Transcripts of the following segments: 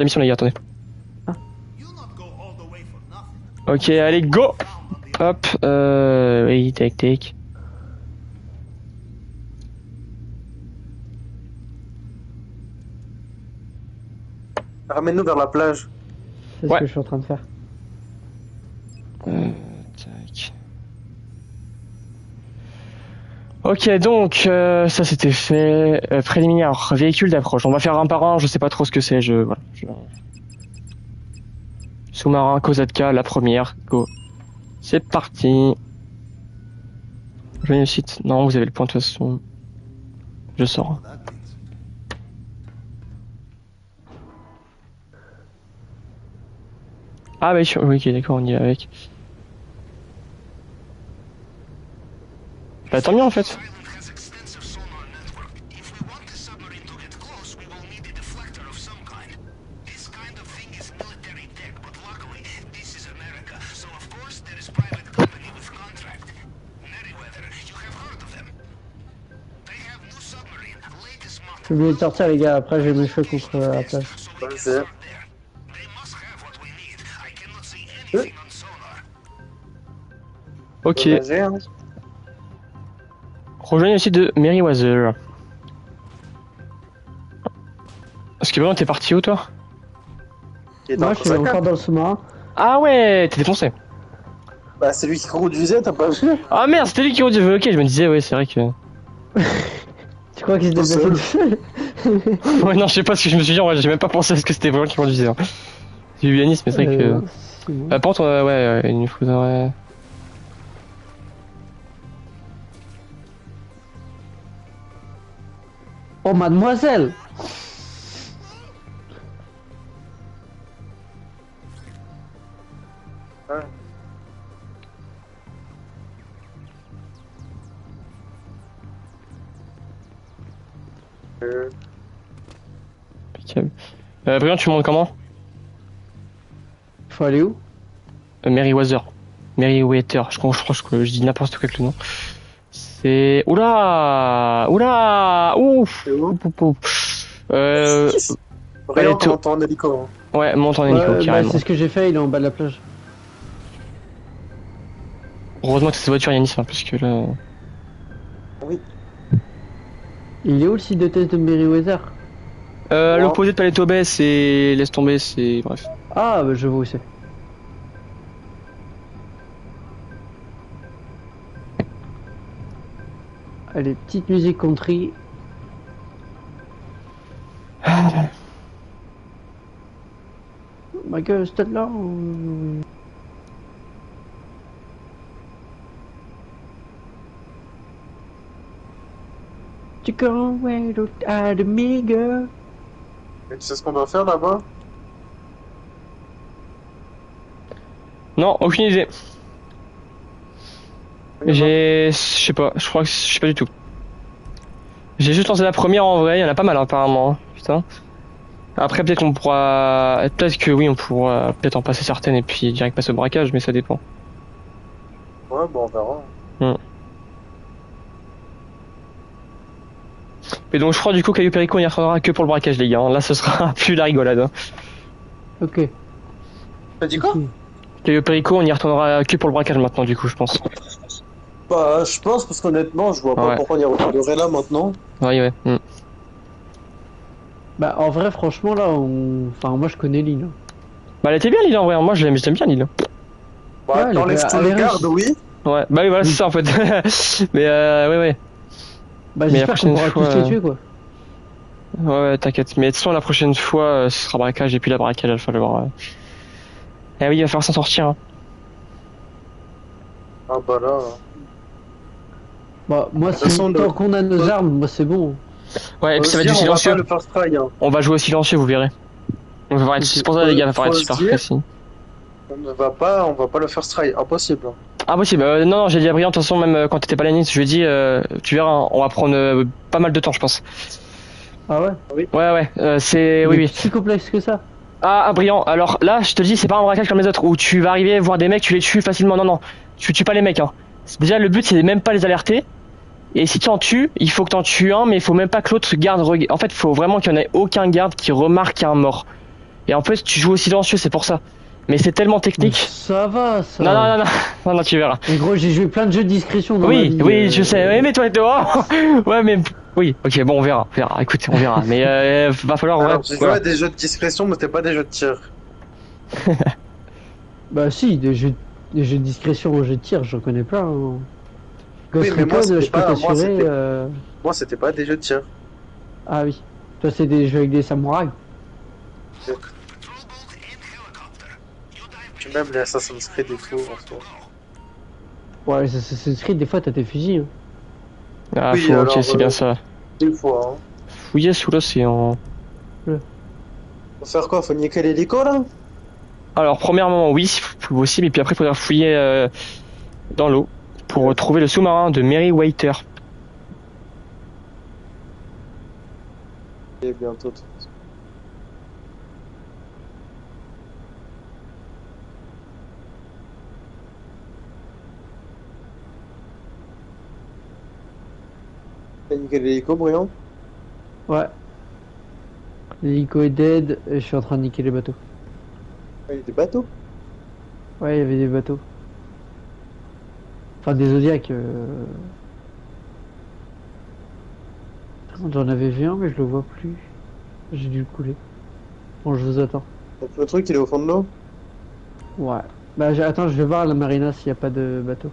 La mission les gars, attendez. Ah. Ok, allez, go. Hop, oui, tac. Ramène-nous vers la plage. C'est ce Ouais. que je suis en train de faire. Tac. Ok, donc ça c'était fait. Préliminaire, véhicule d'approche. On va faire un par un, je sais pas trop ce que c'est. Voilà. Sous-marin, Kozatka, la première. Go. C'est parti. Joignez le site. Non, vous avez le point de toute façon. Je sors. Ah bah oui, ok, d'accord, on y va avec. Bah tant mieux en fait. Je vais sortir les gars, après j'ai mes cheveux contre la plage. Vas-y. Ok. Vas-y, hein. Rejoignez le site de Merryweather. Parce que vraiment t'es parti où toi? Il est dans Moi le je suis Kozakan. encore dans le sous-marin. Ah ouais, t'es défoncé. Bah, c'est lui qui conduisait, t'as pas vu? Ah merde, c'était lui qui conduisait. Ok, je me disais, ouais, c'est vrai que. Tu crois qu'il se Tout déplaçait seul. tout seul? Ouais, non, je sais pas ce que je me suis dit, en vrai, j'ai même pas pensé à ce que c'était vraiment qui conduisait. Hein. J'ai eu Yanis, mais c'est vrai que. C'est bon. Par contre, ouais, il nous faudrait. Oh mademoiselle! Ouais. Impeccable. Brian, tu montes comment? Faut aller où? Merryweather. Merryweather, je crois que je dis n'importe quoi avec le nom. C'est. Oula! Ouf! C'est où? Allez, Rien, tout- on entend en hélico. Hein. Ouais, monte en hélico, Bah, carrément. c'est ce que j'ai fait, il est en bas de la plage. Heureusement que c'est cette voiture Yanis, hein, parce que là. Il est où le site de test de Merryweather? À Ouais. l'opposé de Paleto Bay, c'est. Laisse tomber, c'est. Bref. Ah bah je vois où c'est. Allez, petite musique country. Ma gueule, c'est là. Tu go away to the me girl. Et tu sais ce qu'on doit faire là-bas? Non, aucune idée. Je sais pas, je crois que. Je sais pas du tout. J'ai juste lancé la première en vrai, il y en a pas mal apparemment. Hein. Putain. Après, peut-être qu'on pourra. Peut-être que oui, on pourra peut-être en passer certaines et puis direct passer au braquage, mais ça dépend. Ouais, bon, on verra. Et donc, je crois du coup Caillou Perico, on y retournera que pour le braquage, les gars. Là, ce sera plus la rigolade. Hein. Ok. T'as dit quoi? Caillou Perico, on y retournera que pour le braquage maintenant, du coup, je pense. Bah, je pense, parce qu'honnêtement, je vois pas Ouais. pourquoi on y retournerait là maintenant. Ouais. Bah en vrai franchement là Enfin moi je connais l'île. Bah, elle était bien l'île en vrai. Moi, j'aime bien l'île. Bah, Ouais, t'enlèves tous les allez, gardes, oui. Ouais. Bah oui, voilà, c'est ça en fait. Mais ouais. Bah Mais la j'espère qu'on prochaine pourra fois, tous les tuer quoi. Ouais, t'inquiète. Mais de toute façon, la prochaine fois, ce sera braquage et puis la braquage, il va falloir. Eh oui, il va falloir s'en sortir. Hein. Ah bah là. Bah moi toute façon, tant qu'on a nos armes, moi c'est bon. Ouais, et puis ça va être du on va silencieux. pas le first try, hein. On va jouer au silencieux, vous verrez. On va être... C'est pour ça, les gars, il va falloir être Faut super se dire. précis. On va pas le first try, impossible. Hein. Ah, possible. Non, j'ai dit à Brian, de toute façon, même quand t'étais pas là, Nice, je lui ai dit, tu verras, hein, on va prendre pas mal de temps, je pense. Ah ouais? Ouais, c'est. Il Oui, est oui. si complexe que ça. Ah, Brian, alors là, je te dis, c'est pas un braquage comme les autres, où tu vas arriver, voir des mecs, tu les tues facilement. Non, tu tues pas les mecs, hein. Déjà, le but, c'est même pas les alerter. Et si tu en tues, il faut que t'en tues un, mais il faut même pas que l'autre garde. En fait, il faut vraiment qu'il y en ait aucun garde qui remarque qu'il y a un mort. Et en plus, tu joues au silencieux, c'est pour ça. Mais c'est tellement technique. Ça va, ça. Non, non, non, non, non, non, tu verras. Mais gros, j'ai joué plein de jeux de discrétion dans ma Oui, vie, oui, je sais. Oui, mais toi, toi. Ouais, mais oui. Ok, bon, on verra. Écoute, on verra. Mais va falloir. Alors, Ouais, j'ai joué voilà. à des jeux de discrétion, mais c'était pas des jeux de tir. Bah si, des jeux de discrétion aux jeux de tir, j'en connais plein. Hein. Ghost Oui, mais moi, Recon, c'était je peux pas- moi, t'assurer. c'était- Moi, c'était pas des jeux de tir. Ah oui. Toi, c'est des jeux avec des samouraïs. Puis même les Assassin's Creed et tout, en soi. Ouais, c'est Creed, des fois, t'as tes fusils. Hein. Ah, Oui, faut, ok, alors, c'est bien ça. Des fois, hein. Fouiller sous l'océan. Faut faire quoi? Faut niquer l'hélico, là? Alors, premièrement, oui, si possible, et puis après, il faudra fouiller dans l'eau pour retrouver le sous-marin de Meriwether. Et bientôt. T'as niqué l'hélico, Brian? Ouais. L'hélico est dead, et je suis en train de niquer les bateaux. Ah, il y a des bateaux? Ouais, il y avait des bateaux. Enfin, des Zodiacs. J'en avais vu un, mais je le vois plus. J'ai dû le couler. Bon, je vous attends. Donc le truc, il est au fond de l'eau? Ouais. Bah, attends, je vais voir à la marina s'il n'y a pas de bateau.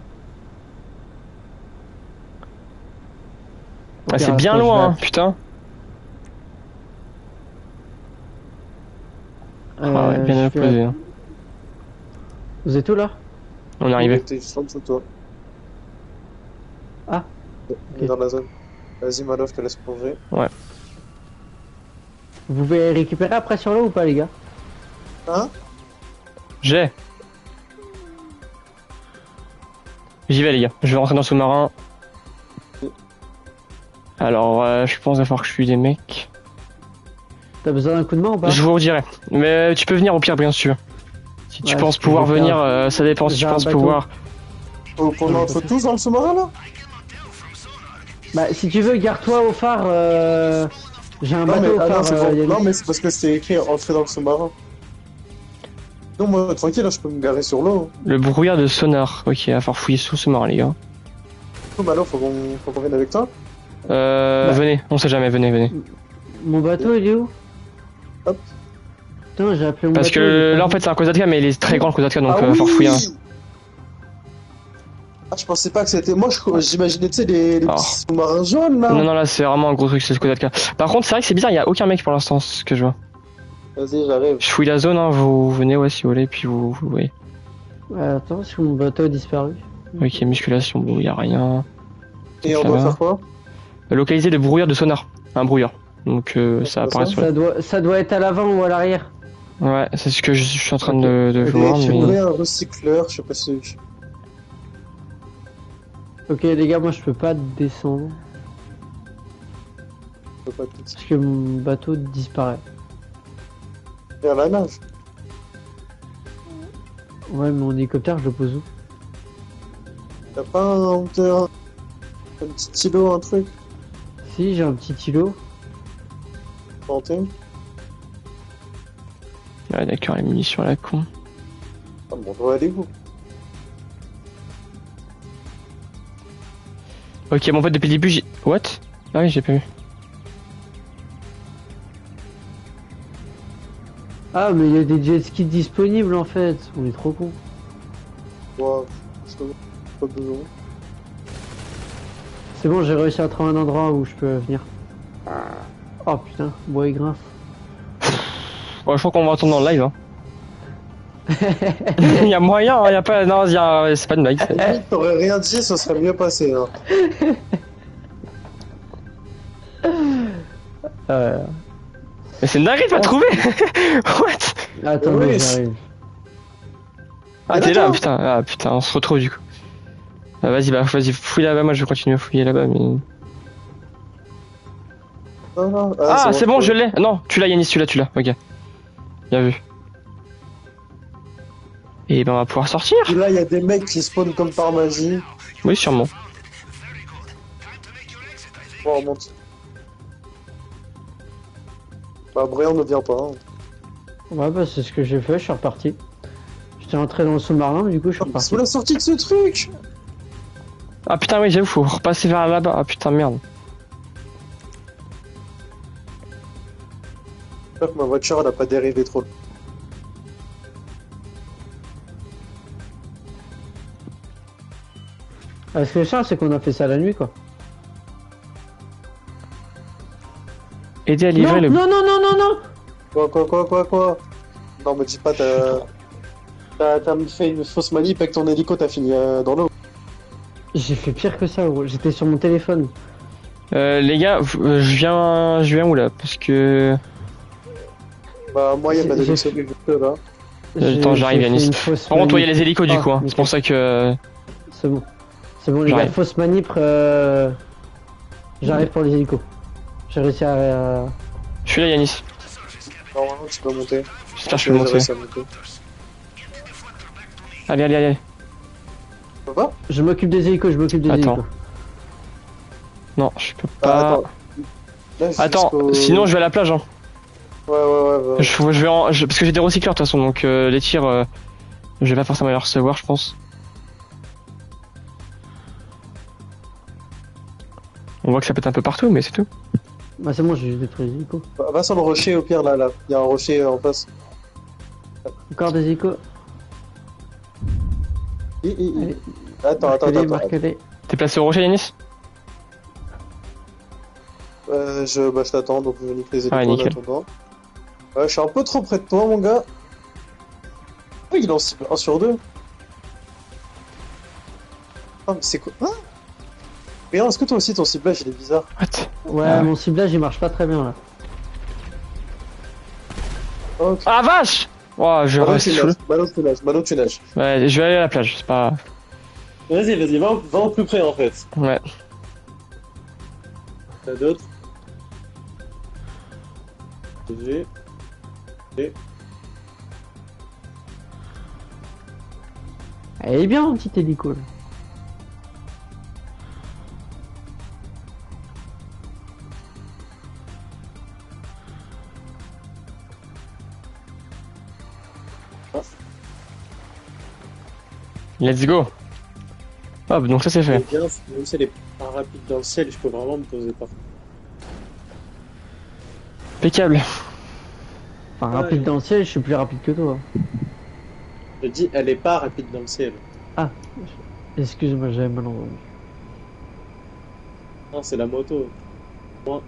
Ouais, c'est Attends, bien je loin, vais- hein, putain. Ah ouais, bien je vais- opposé. Hein. Vous êtes où là? On est arrivé. T'es juste en dessous de toi. Ah, Il est dans la zone. Vas-y, Malo, je te laisse plonger. Vous pouvez récupérer après sur l'eau ou pas, les gars? Hein? J'ai. J'y vais, les gars. Je vais rentrer dans le sous-marin. Alors, je pense qu'il va falloir que je suis des mecs. T'as besoin d'un coup de main ou pas? Je vous redirai. Mais tu peux venir au pire, bien sûr. Si tu Ouais, penses je pouvoir vais faire- venir, ça dépend si tu J'ai un penses bateau. pouvoir. Faut qu'on entre tous dans le sous-marin, là? Bah, si tu veux, garde-toi au phare. J'ai un bateau au ah non, phare. c'est bon. Yannick. Non, mais c'est parce que c'est écrit entrer dans le sous-marin. Non, moi, tranquille, là, je peux me garer sur l'eau. Le brouillard de sonar. Ok, il va falloir fouiller sous le sous-marin, les gars. Oh, Malo, faut qu'on vienne avec toi. Bah. Venez, on sait jamais, venez. Mon bateau, il est où? Hop. Putain, j'ai appelé mon Parce bateau. il est que pas là, en vu. fait, c'est un Kozatka, mais il est très grand le Kozatka, donc Ah il va falloir fouiller un. Ah, je pensais pas que c'était. Moi, j'imaginais, tu sais, les Oh. petits sous-marins jaunes, là. Non, non, là, c'est vraiment un gros truc, c'est le Kozatka. Par contre, c'est vrai que c'est bizarre, il y a aucun mec pour l'instant, c'est ce que je vois. Vas-y, j'arrive. Je fouille la zone, hein, vous venez, ouais, si vous voulez, puis vous voyez. Attends, est-ce que mon bateau a disparu? Ok, musculation, bon, il y a rien. Et on Ça doit va. faire quoi? Localiser le brouillard de sonar. Un brouillard. Donc, ça apparaît sur la. Ça doit être à l'avant ou à l'arrière. Ouais, c'est ce que je suis en train Ok. de Ok, voir, J'ai mais. trouvé un recycleur, je sais pas si. Ok, les gars, moi je peux pas descendre. Je peux pas tout Parce que mon bateau disparaît. faire la nage. Ouais, mon hélicoptère, je le pose où? T'as pas un petit îlot, un truc? Si, j'ai un petit îlot. Planté? Ouais, d'accord, les munitions à la con. Ah bon, on doit aller où? Ok, bon, en fait, depuis le début, j'ai. What? Ah oui, j'ai pas vu. Ah, mais il y a des jet skis disponibles en fait. On est trop cons. Ouais, pas besoin. C'est bon, j'ai réussi à trouver un endroit où je peux venir. Oh putain, bois et grince. Ouais, je crois qu'on va retourner dans le live, hein. Il y a moyen, hein, y a pas. Non, c'est pas une blague. T'aurais rien dit, ça serait mieux passé. Hein. Mais c'est une dinguerie de pas trouver. What? Attends, Oui. mais j'arrive. Ah, Et t'es là, là, toi putain. Ah, putain, on se retrouve du coup. Ah, vas-y, fouille là-bas. Moi, je vais continuer à fouiller là-bas, mais. Non, non. Ah, c'est bon, je l'ai. Non, tu l'as, Yanis, tu l'as. Ok. Bien vu. Et ben, on va pouvoir sortir. Et là, il y a des mecs qui spawnent comme par magie. Oui, sûrement. Bon, on monte. Bah, Brian ne vient pas. Hein. Ouais, bah c'est ce que j'ai fait, je suis reparti. J'étais entré dans le sous-marin, du coup je suis reparti. Sous la sortie de ce truc. Ah putain, oui, j'avoue, faut repasser vers là-bas. Ah putain, merde. J'espère que ma voiture elle a pas dérivé trop. Ah, ce que je sais, c'est qu'on a fait ça la nuit, quoi. Aider à livrer Non, le. non, non, non, non, non. Quoi? Non, me dis pas, t'as fait une fausse manip avec ton hélico, t'as fini dans l'eau. J'ai fait pire que ça, gros. J'étais sur mon téléphone. Les gars, je viens où là? Parce que. Bah, moi, il y a ma J'ai- déluxe juste là. Attends, j'arrive, J'ai fait Yanis. une fausse Par contre, toi, il y a manip. les hélicos du Ah, coup, hein. C'est nickel. pour ça que. C'est bon. C'est bon, les gars. J'arrive. Fausse manip. J'arrive pour les hélicos. J'ai réussi à. Je suis là, Yanis. Normalement, tu peux monter. J'espère que je peux monter. réussi à monter. Allez. Ça va? Je m'occupe des hélicos, je m'occupe des Attends. hélicos. Non, je peux Ah, pas. attends. Là, Attends, sinon je vais à la plage. Hein. Ouais. Je vais parce que j'ai des recycleurs de toute façon, donc les tirs, je vais pas forcément les recevoir, je pense. On voit que ça pète un peu partout, mais c'est tout. Bah, c'est bon, j'ai juste détruit les hélicos. Va sur le rocher au pire, là. Il y a un rocher en face. Encore des hélicos. Allez. Attends. Marquez-les. T'es placé au rocher, Yanis? Je t'attends, donc je nique les hélicos Ouais, en nickel. attendant. Je suis un peu trop près de toi, mon gars. Oui, il en cible 1 sur 2. Ah, mais c'est quoi? Hein? Mais non, est-ce que toi aussi ton ciblage il est bizarre? What? Ouais, Ah. mon ciblage il marche pas très bien là. Ok. Ah vache! Oh, je reste sous. Malo, tu nages. Ouais, je vais aller à la plage, c'est pas. Vas-y, va au plus près en fait. Ouais. T'as d'autres? GG. Et... Elle est bien mon petit hélico là. Let's go. Hop, donc ça c'est fait. bien, même si elle est pas rapide dans le ciel, je peux vraiment me poser par. Impeccable. Enfin, rapide dans le ciel, je suis plus rapide que toi. Je dis, elle est pas rapide dans le ciel. Ah, excuse-moi, j'avais mal entendu. Non, c'est la moto. Moi,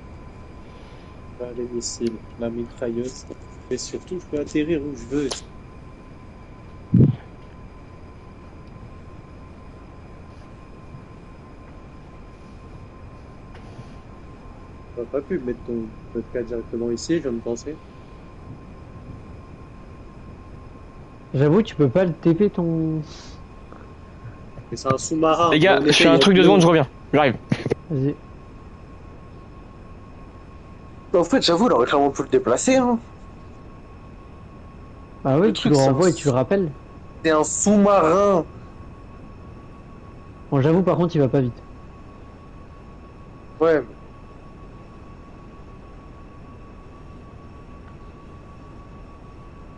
les missiles, la mitrailleuse. Mais surtout, je peux atterrir où je veux. T'aurais pas pu mettre ton podcast directement ici, je viens de penser. J'avoue, tu peux pas le TP ton. Mais c'est un sous-marin. Les gars, En je effet, fais il y un a truc de de l'eau. secondes, je reviens. J'arrive. Vas-y. En fait, j'avoue, il aurait clairement pu le déplacer. Hein. Bah oui, Le tu truc, le c'est renvoies un- et tu le rappelles. C'est un sous-marin. Bon, j'avoue, par contre, il va pas vite. Ouais.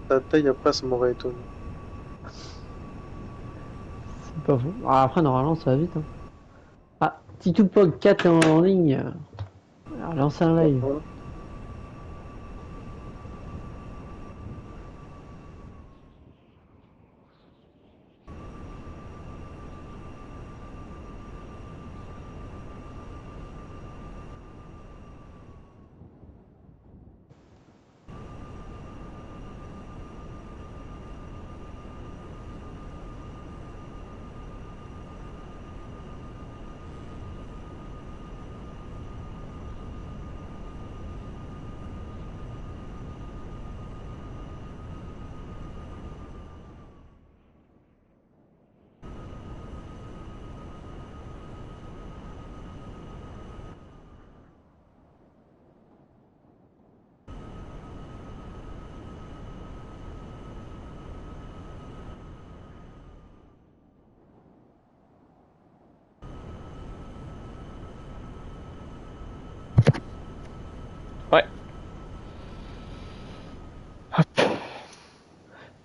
Ta taille après, ça m'aurait étonné. C'est pas faux. Ah, après, normalement, ça va vite. Hein. Ah, Titoupog 4 est en ligne. Alors, lance un live. Voilà.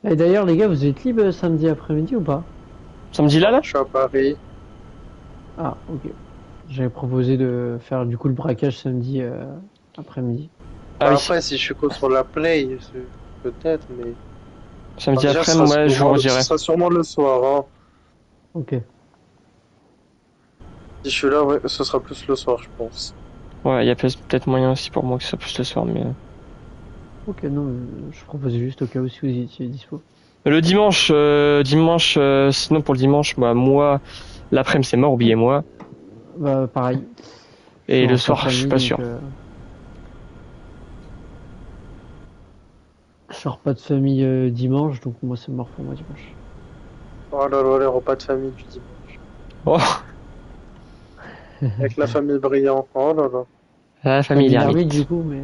Et d'ailleurs, les gars, vous êtes libre samedi après-midi ou pas? Samedi là? Je suis à Paris. Ah, ok. J'avais proposé de faire du coup le braquage samedi après-midi. Ah oui, Après, si je suis que sur la play, peut-être, mais. samedi Déjà, après, ouais, je vous ce redirai. sera sûrement le soir. Hein. Ok. Si je suis là, ouais, ce sera plus le soir, je pense. Ouais, il y a peut-être moyen aussi pour moi que ce soit plus le soir, mais... Ok, non, je proposais juste au cas où si vous étiez dispo. Le dimanche, sinon pour le dimanche, bah, moi, l'après-midi c'est mort, oubliez-moi. Bah, pareil. Je Et suis le en soir, je suis famille, pas donc, sûr. je sors pas de famille dimanche, donc moi c'est mort pour moi dimanche. Oh là là, les repas de famille du dimanche. Oh, Avec la famille Brillant. Oh là là. la famille Famille l'ermite. d'ermite du coup, mais.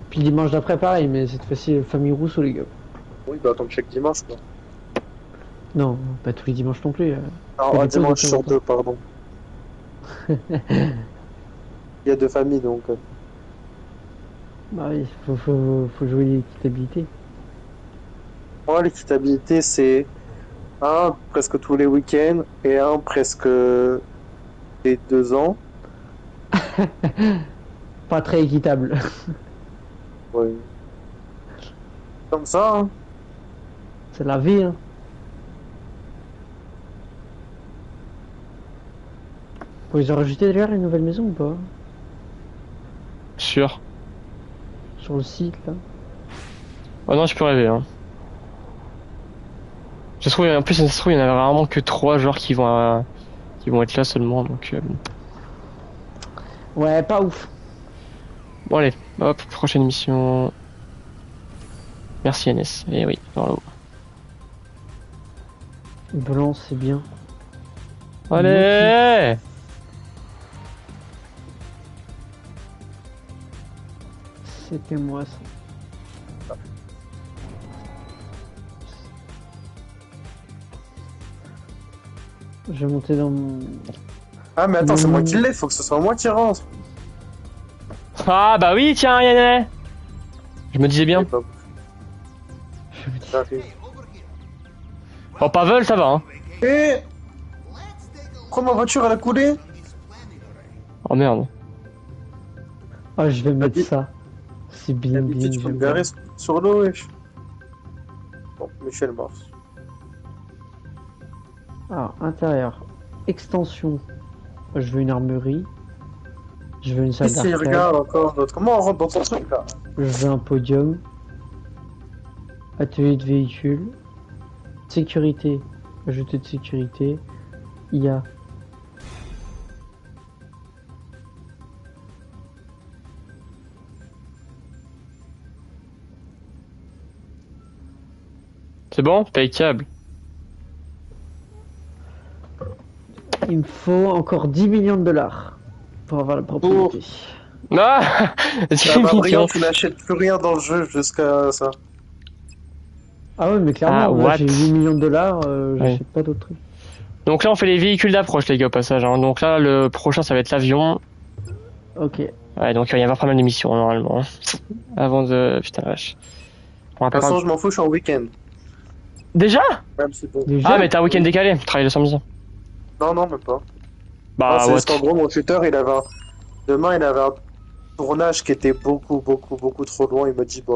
Puis dimanche d'après pareil, mais cette fois-ci famille Rousseau les gars. Oui, bah, comme chaque dimanche, quoi. Non, pas tous les dimanches non plus. Non, Fais un des pauses de dimanche temps en sur temps. deux, pardon. Il y a deux familles, donc. Bah oui, faut jouer l'équitabilité. Moi, l'équitabilité, c'est un presque tous les week-ends et un presque les 2 ans. Pas très équitable. Ouais. Comme ça, hein. C'est la vie, hein. Faut les rajouter déjà les nouvelles maisons ou pas? Sûr. Sur le site là. Oh non, je peux rêver, hein. En plus, ça se trouve, il y en a vraiment que 3 joueurs qui vont être là seulement, donc... Ouais, pas ouf. Bon allez, hop, prochaine mission. Merci NS. Et oui, dans l'eau. Blanc, c'est bien. Allez! C'était moi ça. Je vais monter dans mon. Ah, mais attends, c'est moi qui l'ai, faut que ce soit moi qui rentre. Ah bah oui, tiens, Yanné! Je me disais bien. Et bah, j'arrive. Oh, Pavel, ça va, hein. Eh! Pourquoi ma voiture elle a coulé? Oh merde. Ah, je vais mettre D'habitude- ça. C'est bien, bien. D'habitude, tu peux j'aime me garer bien. sur l'eau, wesh. Bon, Michel Mars. Alors, intérieur. Extension. Je veux une armerie. Je veux une salle Ici, d'arcade. regarde encore d'autres. Comment on rentre dans ton truc là? Je veux un podium. Atelier de véhicule. Sécurité. Ajouter de sécurité. IA. C'est bon? Paye câble. Il me faut encore 10 millions de dollars pour avoir la propriété. Ah! Ah bah, Brillant, tu n'achètes plus rien dans le jeu jusqu'à ça. Ah ouais, mais clairement, Ah, là, what? j'ai 8 millions de dollars, j'achète Oui. pas d'autres trucs. Donc là, on fait les véhicules d'approche, les gars, au passage. Hein. Donc là, le prochain, ça va être l'avion. Ok. Ouais, donc il va y avoir pas mal de missions, normalement. Avant de... Putain, la vache. On De toute rappelle façon, pas... je m'en fous, je suis en week-end. Déjà? Même si bon. Déjà Ah, mais t'as un week-end décalé. Tu travailles le samedi. Non, non, même pas. Bah, Non, c'est what? juste qu'en gros, mon tuteur, demain, il avait un tournage qui était beaucoup trop loin. Il m'a dit, bah,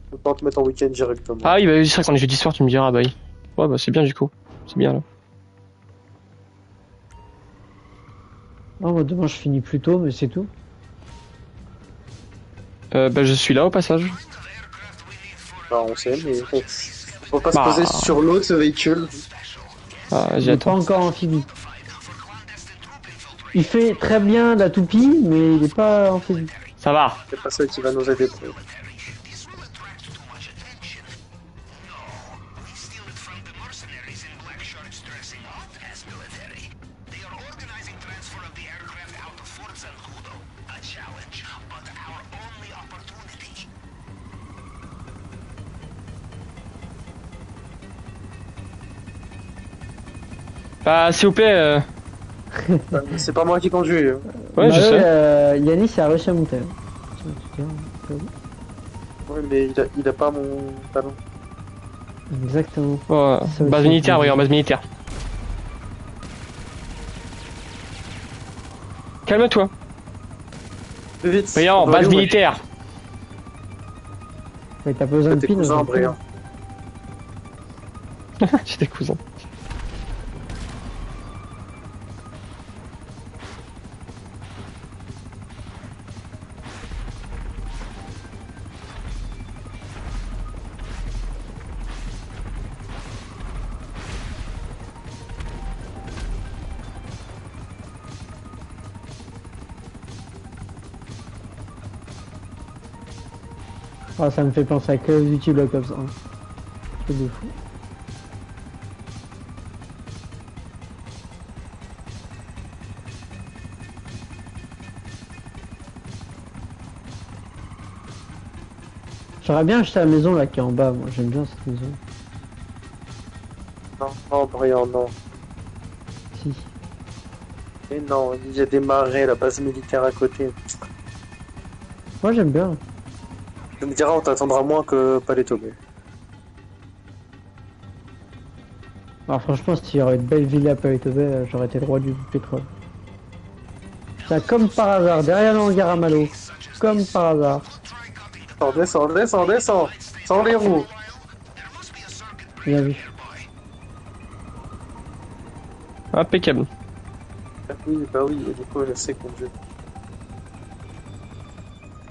je peux pas te mettre en week-end directement. Ah oui, bah, c'est vrai qu'on est jeudi soir, tu me diras, bah oui. Ouais, bah, c'est bien, du coup. C'est bien, là. Non, moi, demain, je finis plus tôt, mais c'est tout. Bah, je suis là, au passage. Bah, on sait, mais faut pas Bah. se poser sur l'autre, ce véhicule. Ah, Il j'y est pas attends. encore amphibie. Il fait très bien la toupie, mais il est pas amphibie. Ça va. C'est pas ça qui va nous aider. Bah, s'il vous plaît, C'est pas moi qui conduis. Ouais, je sais. Yanis a réussi à monter. Tiens, tu dis, Ouais, mais il a pas mon talon. Exactement. Oh, Ça base aussi, militaire, c'est oui, en base militaire. Calme-toi. Plus vite. Voyons, on doit base aller où, militaire. Mais t'as pas besoin de tes pin. cousins, hein, Brian. J'ai des cousins. Ah, ça me fait penser à Call of Duty Black Ops 1. C'est de fou. J'aurais bien acheté la maison là qui est en bas, moi j'aime bien cette maison. Non, non, Brian, non. Si. Mais non, il y a des marais, la base militaire à côté. Moi j'aime bien. Tu me diras, on t'attendra moins que Palais Tobé. Alors franchement, s'il y aurait une belle villa à Paletobé, j'aurais été le roi du pétrole. Ça, comme par hasard, derrière le hangar à Malo. Comme par hasard. Descends. Sans les roues. Bien vu. Impeccable. Oui, bah oui, et du coup, je sais conduire.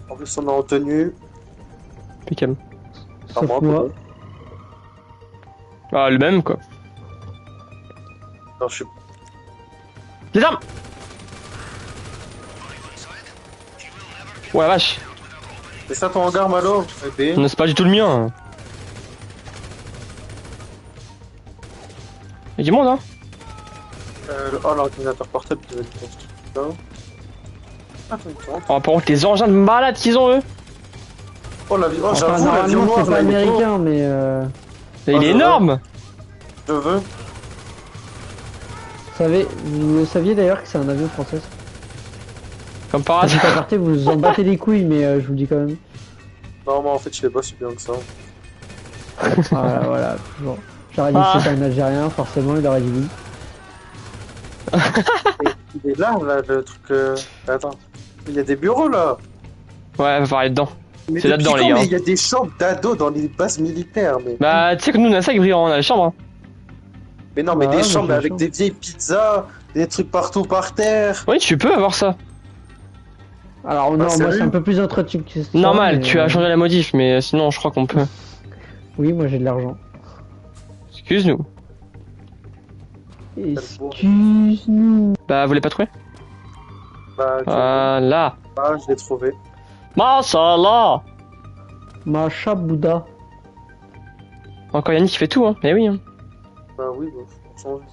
En plus, on est en tenue. Impeccable. Enfin, Sauf moi, moi. Ah, le même, quoi. Non, je suis. Les armes. Ouais, la vache. C'est ça ton hangar, Malo? Eh ben, Non, c'est pas du tout le mien. Il y a du monde, hein. oh, l'ordinateur portable devait être construit là. Attends, Oh, par contre, les engins de malade qu'ils ont, eux. oh, l'avion, oh, Enfin, j'avoue, l'avion normalement, noir, c'est pas là, il est beau. américain, mais Il Oh, est je énorme. Je veux. vous saviez d'ailleurs que c'est un avion français. Comme par Petit hasard. aparté, vous vous en battez les couilles, mais je vous le dis quand même. Non, moi, en fait, je l'ai pas si bien que ça. Voilà, voilà. Bon. J'aurais dit Ah. que c'était un Algérien, forcément, il aurait dit oui. Il est là, le truc. Attends. Il y a des bureaux, là. Ouais, va parler dedans. Mais C'est depuis là-dedans, les quand, gars. mais il y a des chambres d'ados dans les bases militaires, mais. Bah, tu sais que nous, on a ça avec Briand, on a la chambre. Hein. Mais non, mais Ouais, des mais chambres j'ai avec chaud. des vieilles pizzas, des trucs partout par terre. Oui, tu peux avoir ça. Alors, non, moi, sérieux c'est un peu plus entretenu que ça. Normal, mais, tu as changé la modif, mais sinon, je crois qu'on peut. Oui, moi, j'ai de l'argent. Excuse-nous. Excuse-nous. Bah, vous l'avez pas trouvé? Bah, Voilà. ah, je l'ai trouvé. Mashallah. Macha Bouddha. Encore Yannick qui fait tout, hein. Eh oui, hein. Bah oui, bah, faut changer.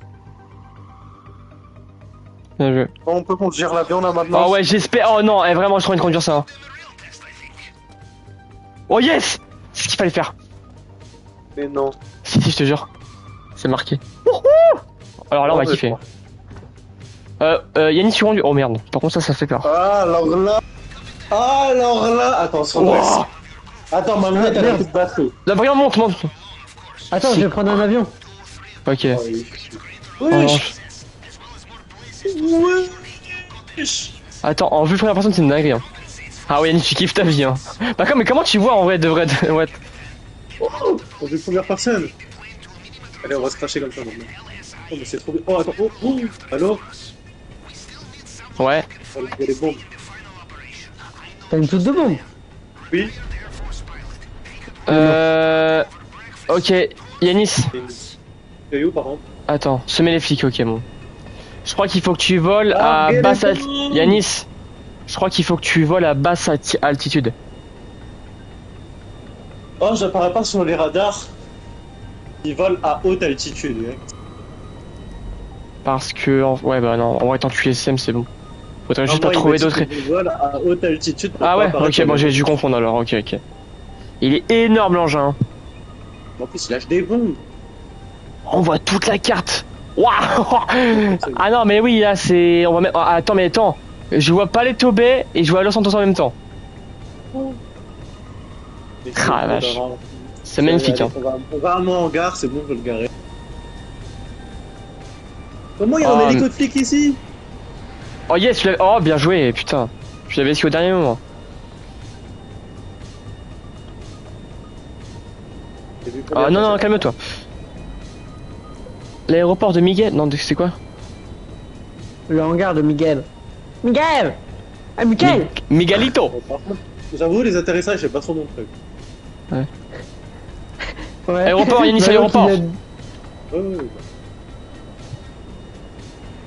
Bien joué. Bon, on peut conduire l'avion là maintenant. Oh ouais, j'espère. Oh non, vraiment, j'ai trop envie de conduire ça. Hein. Oh yes! C'est ce qu'il fallait faire. Mais non. Si, je te jure. C'est marqué. Alors là, on va Ouais, kiffer. je Yannick, tu conduis. Oh merde. Par contre, ça fait peur. Ah, alors là. Ah, alors là. Attention, Wow. Attends, ma lunette, elle a plus de batterie. La Briand, monte. Attends, je vais prendre un avion. Ok. Oui. Attends, en vue première personne, c'est une dinguerie. Hein. Ah ouais, Yannick, tu kiffes ta vie. Hein. Bah, mais comment tu vois en vrai, de vrai, ouais. Oh, on veut première personne. Allez, on va se cracher comme ça maintenant. Oh, mais c'est trop bien. Oh, attends. Oh. Allô. Ouais. Oh, il y a des bombes. T'as une toute de bombe. Oui. Ok, Yanis. Et où, par contre? Attends, semer les flics, ok, bon. Je crois qu'il faut que tu voles Ah, à mais basse les altitude. bombes. Yanis, je crois qu'il faut que tu voles à basse altitude. Oh, j'apparais pas sur les radars. Ils volent à haute altitude. Ouais. Parce que. Ouais, bah non, en vrai, tant que tu SM, c'est bon. Faudrait juste Ah, moi, pas trouver il m'a dit d'autres. qu'ils volent à haute altitude. pour Ah pas ouais, apparaître ok, sur bon, les j'ai dû confondre alors, ok. Il est énorme l'engin. Hein. En plus, il lâche des bombes. On voit toute la carte. Waouh. Ah non, mais oui, là, c'est. On va mettre. Ah, attends. Je vois pas les Tobey et je vois Los Santos en même temps. Ah la vache. C'est magnifique, hein. On va à mon hangar, c'est bon, je vais le garer. Comment il y a un Ah, hélico de flic ici? Oh yes, tu l'avais... Oh, bien joué, putain. Je l'avais esquivé au dernier moment. Ah non, non, calme-toi. L'aéroport de Miguel... Non, c'est quoi? Le hangar de Miguel. Miguel. Ah, Miguel. Miguelito. Par contre, j'avoue, les atterrissages, c'est pas trop mon truc. Ouais. Aéroport, Yanis, Malo aéroport. qui a- Ouais.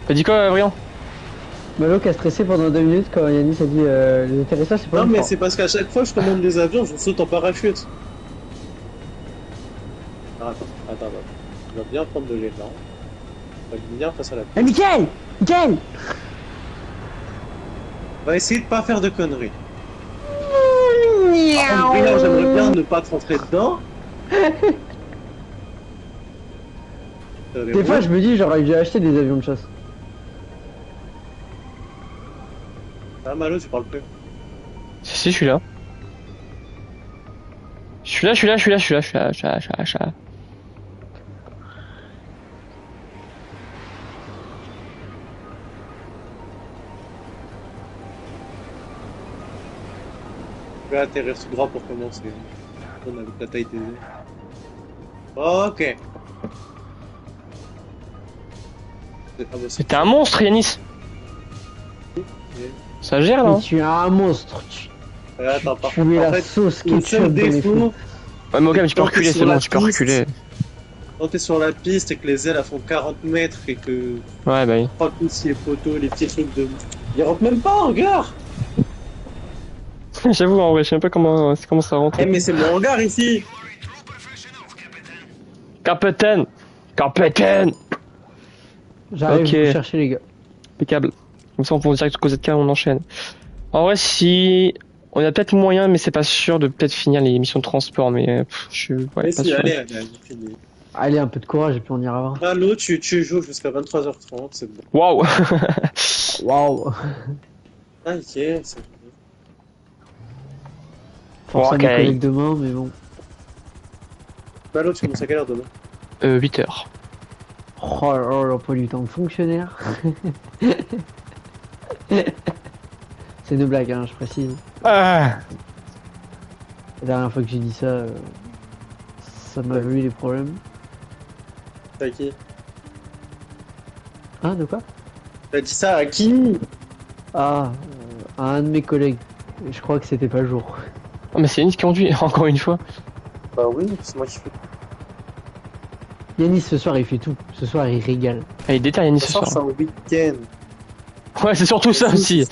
T'as dit quoi, Brian? Malo qui a stressé pendant 2 minutes quand Yanis a dit les atterrissages c'est pas Non, une mais fois. c'est parce qu'à chaque fois que je commande des avions, je saute en parachute. Ah, attends. Je vais bien prendre de l'élan. On va bien face à la Ah, Miguel. Miguel. On va essayer de pas faire de conneries. Par contre, Brian, j'aimerais bien ne pas te rentrer dedans. Des fois je me dis j'aurais dû acheter des avions de chasse. Ah, Malo, tu parles plus. Si, je suis là. Je suis là. Je vais atterrir tout droit pour commencer. On a la taille des ailes. Ok. Ah bah c'est... C'était un monstre, Yanis. Ça gère, là. Mais tu es un monstre. Attends, par Tu es contre, en la fait, sauce le ketchup seul dans les défaut, fous. Ouais, mais ok, mais tu peux Quand reculer, t'es c'est sur bon, la tu peux piste. reculer. quand t'es sur la piste et que les ailes elles font 40 mètres et que Ouais, bah oui. pas tous les poteaux, les petits trucs de... Ils rentrent même pas en hangar. J'avoue, en vrai, je sais même pas comment ça rentre. Eh mais c'est mon hangar ici. Capitaine. J'arrive Ok. vous chercher les gars. Impeccable. Comme ça, on peut direct cause ZK, on enchaîne. En vrai, si... On a peut-être moyen, mais c'est pas sûr de peut-être finir les missions de transport, mais je suis Mais pas si, sûr. allez. Allez, un peu de courage et puis on ira voir. Allô, tu joues jusqu'à 23h30, c'est bon. Waouh. Waouh. Ah, ok, c'est Force à Ok. mes collègues demain, mais bon. Allô, tu commences à quelle heure demain? 8 heures. Oh là là, pas du temps de fonctionnaire. C'est une blague, hein, je précise. Ah. La dernière fois que j'ai dit ça, ça m'a vu les problèmes. T'as qui? Hein, de quoi? T'as dit ça à qui? Ah, à un de mes collègues. Je crois que c'était pas le jour. Oh, mais c'est Yanis qui conduit, encore une fois. Bah oui, c'est moi qui fais. Yanis, ce soir, il fait tout. Ce soir, il régale. Ah, il est déter Yanis Ce ce soir, soir. c'est un week-end. Ouais, c'est surtout ça aussi.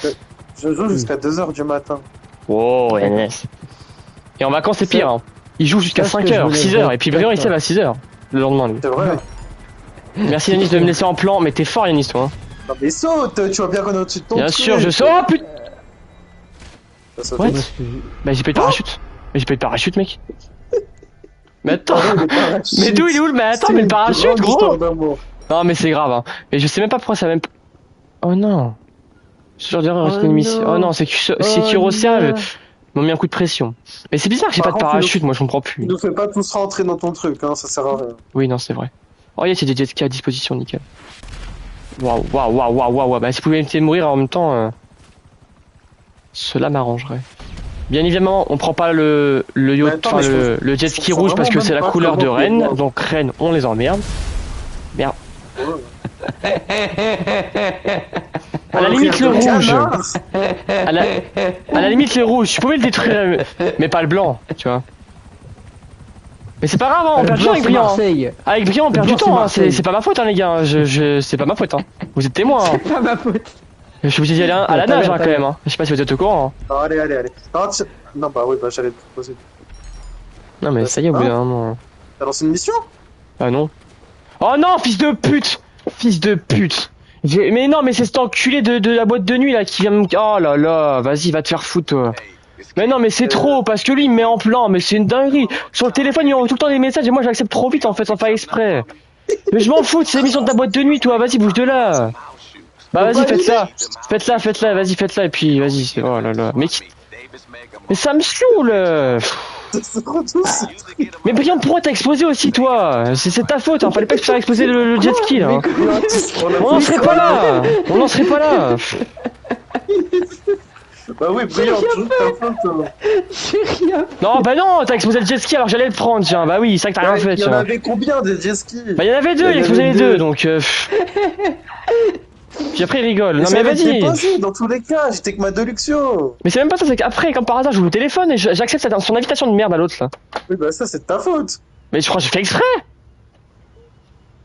Je joue jusqu'à 2h du matin. Wow, Yanis. Et en vacances, c'est pire. Hein. Il joue jusqu'à Parce que 5 heures, je 6 voulais heures, et puis Brian il se lève à 6 heures le lendemain, lui. C'est vrai. Merci Yanis de me laisser en plan, mais t'es fort Yanis, toi. Hein. Non mais saute, tu vois bien qu'on est au-dessus de ton Bien truc. sûr, je sors. Oh putain. Ça saute. What? Moi, je fais- Bah, j'ai pas eu de parachute. Mais j'ai pas eu de parachute, mec. Mais attends. Ah ouais, le parachute. Mais d'où il est où le. Mais attends, C'est mais le une parachute, grande histoire gros. d'amour. Non, mais c'est grave, hein. Mais je sais même pas pourquoi ça même. Oh non. Ce genre d'erreur, Oh reste une mission. non. Oh non, c'est Oh Kurosea. non. Ils m'ont mis un coup de pression. Mais c'est bizarre que j'ai Par pas de contre, parachute, moi je comprends plus. Ne fais pas tous rentrer dans ton truc, hein, ça sert à rien. Oui, non, c'est vrai. Oh, il y a des jet skis à disposition, nickel. Waouh. Bah, si vous pouvez éviter de mourir en même temps, cela m'arrangerait. Bien évidemment, on prend pas le yacht, Mais attends, enfin mais le jet je ski comprends rouge parce que vraiment c'est la même pas couleur de comment Rennes. pouvoir. Donc Rennes, on les emmerde. Merde. À la limite le rouge. À la limite le rouge. Tu pouvais le détruire, mais pas le blanc, tu vois. Mais c'est pas grave, hein, on Le perd du blanc, temps avec c'est Brian. Marseille. Avec Brian, on Le perd du blanc, c'est temps. Hein. Marseille. C'est pas ma faute, hein, les gars. C'est pas ma faute. Hein. Vous êtes témoins. Hein. C'est pas ma faute. Je suis obligé d'y aller à la T'as nage bien, hein, t'as quand bien. même. Hein. Je sais pas si vous êtes au courant. Hein. Non, allez. Non, non, bah oui, bah j'allais te proposer. Non mais ça y est, au bout d'un moment. T'as lancé une mission? Ah non. Oh non, fils de pute. Fils de pute. Mais non, mais c'est cet enculé de la boîte de nuit là qui vient me... Oh là là, vas-y, va te faire foutre toi. Mais non, mais c'est trop, parce que lui il me met en plan, mais c'est une dinguerie. Sur le téléphone, il envoie tout le temps des messages et moi j'accepte trop vite en fait, sans faire exprès. Mais je m'en fous de ces émissions de ta boîte de nuit, toi, vas-y, bouge de là. Bah vas-y, faites-la. Faites-la, et puis vas-y, c'est... Oh là là. Mais ça me saoule. Mais Brian, pourquoi t'as explosé aussi, toi? C'est ta faute, hein. Fallait pas que tu fasses exploser le jet ski, là. Hein. On n'en serait pas là. On n'en serait pas là. Bah oui, Brian, toujours ta faute. J'ai rien. Non, bah non, t'as explosé le jet ski alors j'allais le prendre, tiens. Bah oui, c'est vrai que t'as rien fait, Il y en tiens. avait combien des jet skis? Bah il y en avait deux, il a explosé les deux, donc. Puis après il rigole. Non mais vas-y. Passé, dans tous les cas, j'étais que ma Deluxio. Mais c'est même pas ça, c'est qu'après, comme par hasard, je vous téléphone et j'accepte son invitation de merde à l'autre là. Oui, bah ça, c'est de ta faute. Mais je crois que j'ai fait exprès.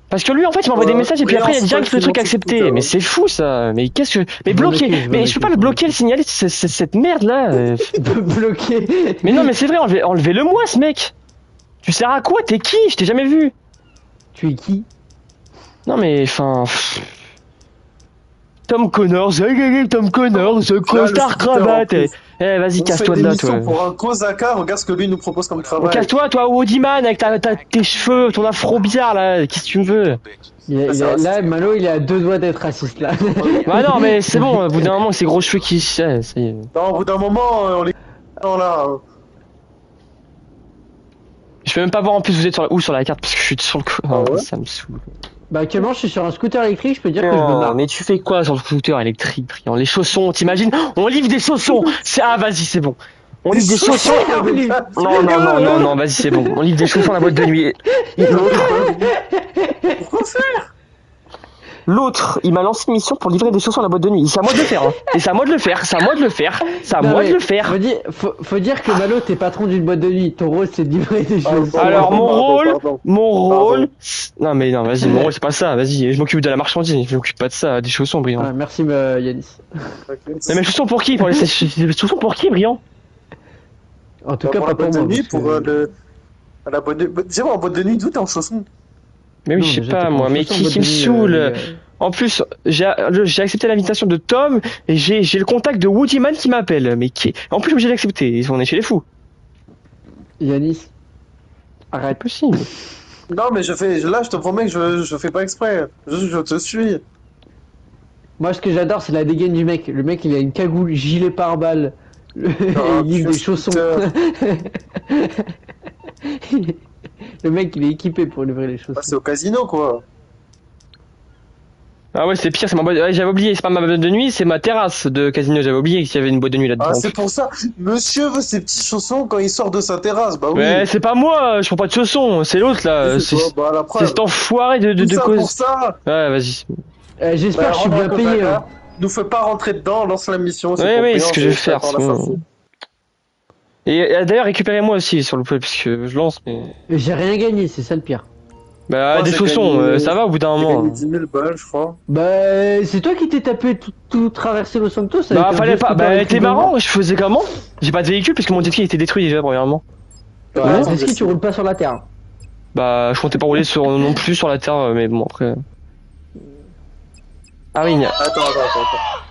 Parce que lui en fait il m'envoie des messages et puis oui, après il y a c'est direct pas le truc que accepté. c'est Mais c'est fou ça. Mais qu'est-ce que. Mais bloquer. Mais je peux pas le bloquer, le signaler, cette merde là. Bloqué. Mais non mais c'est vrai, enlevez-le moi ce mec. Tu sers à quoi? T'es qui? Je t'ai jamais vu. Tu es qui? Non mais enfin. Tom Connors, Tom Connors, costard cravate. Eh vas-y, casse-toi de là, toi. Pour un Kozaka, regarde ce que lui nous propose comme travail. Casse-toi, toi, Wodiman, avec tes cheveux, ton afro bizarre là. Qu'est-ce que tu me veux? Là, Malo, il est à deux doigts d'être raciste là. Bah non, mais c'est bon. Au bout d'un moment, ces gros cheveux qui. Ça y est. Non, au bout d'un moment, on les. Non là. Je peux même pas voir en plus vous êtes où sur la carte parce que je suis sur le coup. Ah ouais Ça me saoule. Bah actuellement, je suis sur un scooter électrique. Je peux dire que je me marre. Mais tu fais quoi sur le scooter électrique, Brian? Les chaussons, t'imagines? On livre des chaussons. Ah vas-y, c'est bon. On livre des chaussons. Non, vas-y, c'est bon. On livre des chaussons à la boîte de nuit. Pourquoi faire? L'autre, il m'a lancé une mission pour livrer des chaussons à la boîte de nuit. C'est à moi de le faire. Hein. Et c'est à moi de le faire. C'est à moi de le faire. C'est à moi de le faire. Faut dire que Malo, t'es patron d'une boîte de nuit. Ton rôle, c'est de livrer des choses. Alors mon rôle. Non mais non, vas-y, mon rôle c'est pas ça. Vas-y, je m'occupe de la marchandise. Je m'occupe pas de ça. Des chaussons, Briand. Ah, merci Yanis. Mais mes chaussons pour qui? Pour les chaussons pour qui, Briand? En tout cas, pas pour moi. Nuit, pour à la boîte de. Déjà, en boîte de nuit, d'où t'es en chaussons? Mais oui, je sais pas moi, mais qui me saoule. En plus, j'ai accepté l'invitation de Tom et j'ai le contact de Woodyman qui m'appelle. Mais qui? En plus, j'ai accepté. On est chez les fous. Yanis, arrête. Possible. Non, mais là, je te promets que je fais pas exprès. Je te suis. Moi, ce que j'adore, c'est la dégaine du mec. Le mec, il a une cagoule, gilet pare-balles. Il livre des chaussons. Le mec, il est équipé pour livrer les chaussons. Ah, c'est au casino, quoi. Ah ouais, c'est pire, c'est ma boîte. Ouais, j'avais oublié, c'est pas ma boîte de nuit, c'est ma terrasse de casino. J'avais oublié qu'il y avait une boîte de nuit là-dedans. Ah, c'est pour ça. Monsieur veut ses petits chaussons quand il sort de sa terrasse. Bah oui. Mais c'est pas moi, je prends pas de chaussons, c'est l'autre là. C'est cet enfoiré de ça cause. Pour ça. Ouais, vas-y. J'espère que je suis bien payé. Hein. Nous fais pas rentrer dedans, lance la mission. Oui, c'est ce que je vais faire. Et d'ailleurs, récupérez-moi aussi sur le play, parce que je lance, mais. J'ai rien gagné, c'est ça le pire. Bah, des chaussons, ça va au bout d'un moment. J'ai gagné 10 000 balles, je crois. Bah, c'est toi qui t'es tapé tout traversé Los Santos. Bah, fallait pas. Bah, t'es marrant, je faisais comment? J'ai pas de véhicule, puisque mon jet ski était détruit déjà, premièrement. Ouais, jet ski, tu roules pas sur la terre. Bah, je comptais pas rouler non plus sur la terre, mais bon, après. Ah oui, Attends.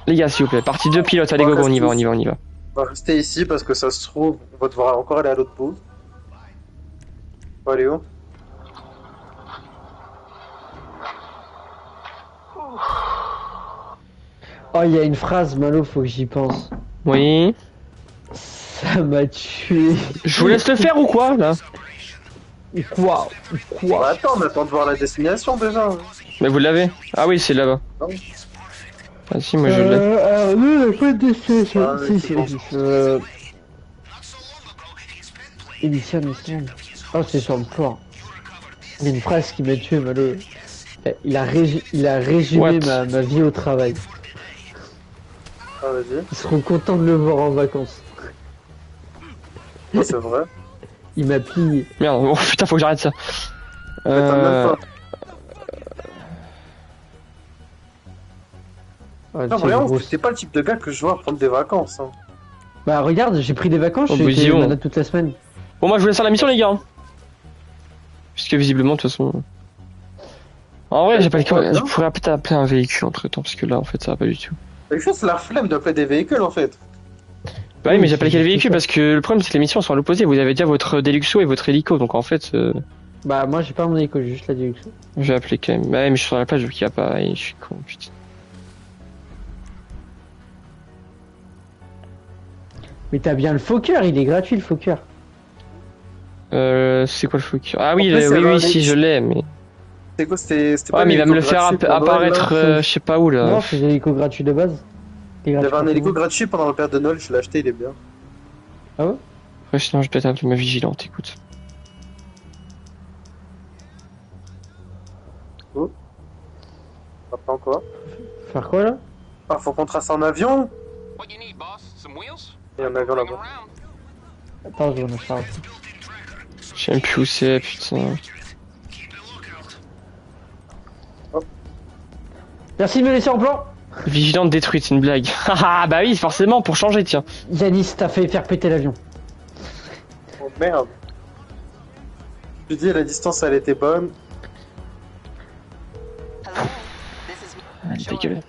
les gars, s'il vous plaît, partie 2 pilote, allez go, on y va. On va rester ici parce que ça se trouve, on va devoir encore aller à l'autre bout. On va aller où? Oh, il y a une phrase, Malo, faut que j'y pense. Oui. Ça m'a tué. Je vous laisse le faire ou quoi, là? Quoi? Bah, attends, on attend de voir la destination déjà. Mais vous l'avez? Ah oui, c'est là-bas. Ah si, moi je l'ai. Non, il a pas de destination. Ah, Émission. Oh, c'est sur le plan. Il y a une phrase qui m'a tué, Malo. Il a résumé ma vie au travail. Ah, vas-y. Ils seront contents de le voir en vacances. Oh, c'est vrai. Il m'a plié. Merde, oh putain, faut que j'arrête ça. Non, vraiment, c'est pas le type de gars que je vois prendre des vacances. Hein. Bah, regarde, j'ai pris des vacances, j'ai été malade toute la semaine. Bon, moi je vous laisse faire la mission, les gars. Puisque visiblement, de toute façon. En vrai, j'ai pas les je pourrais peut-être appeler un véhicule entre temps, parce que là, en fait, ça va pas du tout. C'est la flemme d'appeler des véhicules, en fait. Bah oui, mais j'ai appelé quel véhicule parce que le problème c'est que les missions sont à l'opposé. Vous avez déjà votre Deluxo et votre hélico, donc en fait. Bah moi j'ai pas mon hélico, j'ai juste la Deluxo. J'ai appelé quand même. Bah ouais, mais je suis sur la plage, vu qu'il y a pas. Je suis con, putain. Mais t'as bien le Fokker, il est gratuit le Fokker. C'est quoi le focus? Ah oui, En plus, il y avait un si, je l'ai, mais... C'est quoi, c'était Ouais, pas mais il va me le l'hélico faire gratuit pendant Noël, apparaître, là je sais pas où, là. Non, c'est l'hélico gratuit de base. Il y avait un hélico gratuit pendant la période de Noël, je l'ai acheté, il est bien. Ah ouais? Ouais, sinon, je vais peut-être un peu ma vigilante, écoute. Pas encore. Faire quoi là? Ah, faut qu'on trace un avion. Il y a un avion là-bas. Attends, je vais me charger. Je sais même plus où c'est, putain. Merci de me laisser en plan! Vigilante détruite, c'est une blague. Ah bah oui, forcément, pour changer, tiens. Yanis, t'as fait faire péter l'avion. Oh merde. Tu dis, la distance elle était bonne. Ta gueule.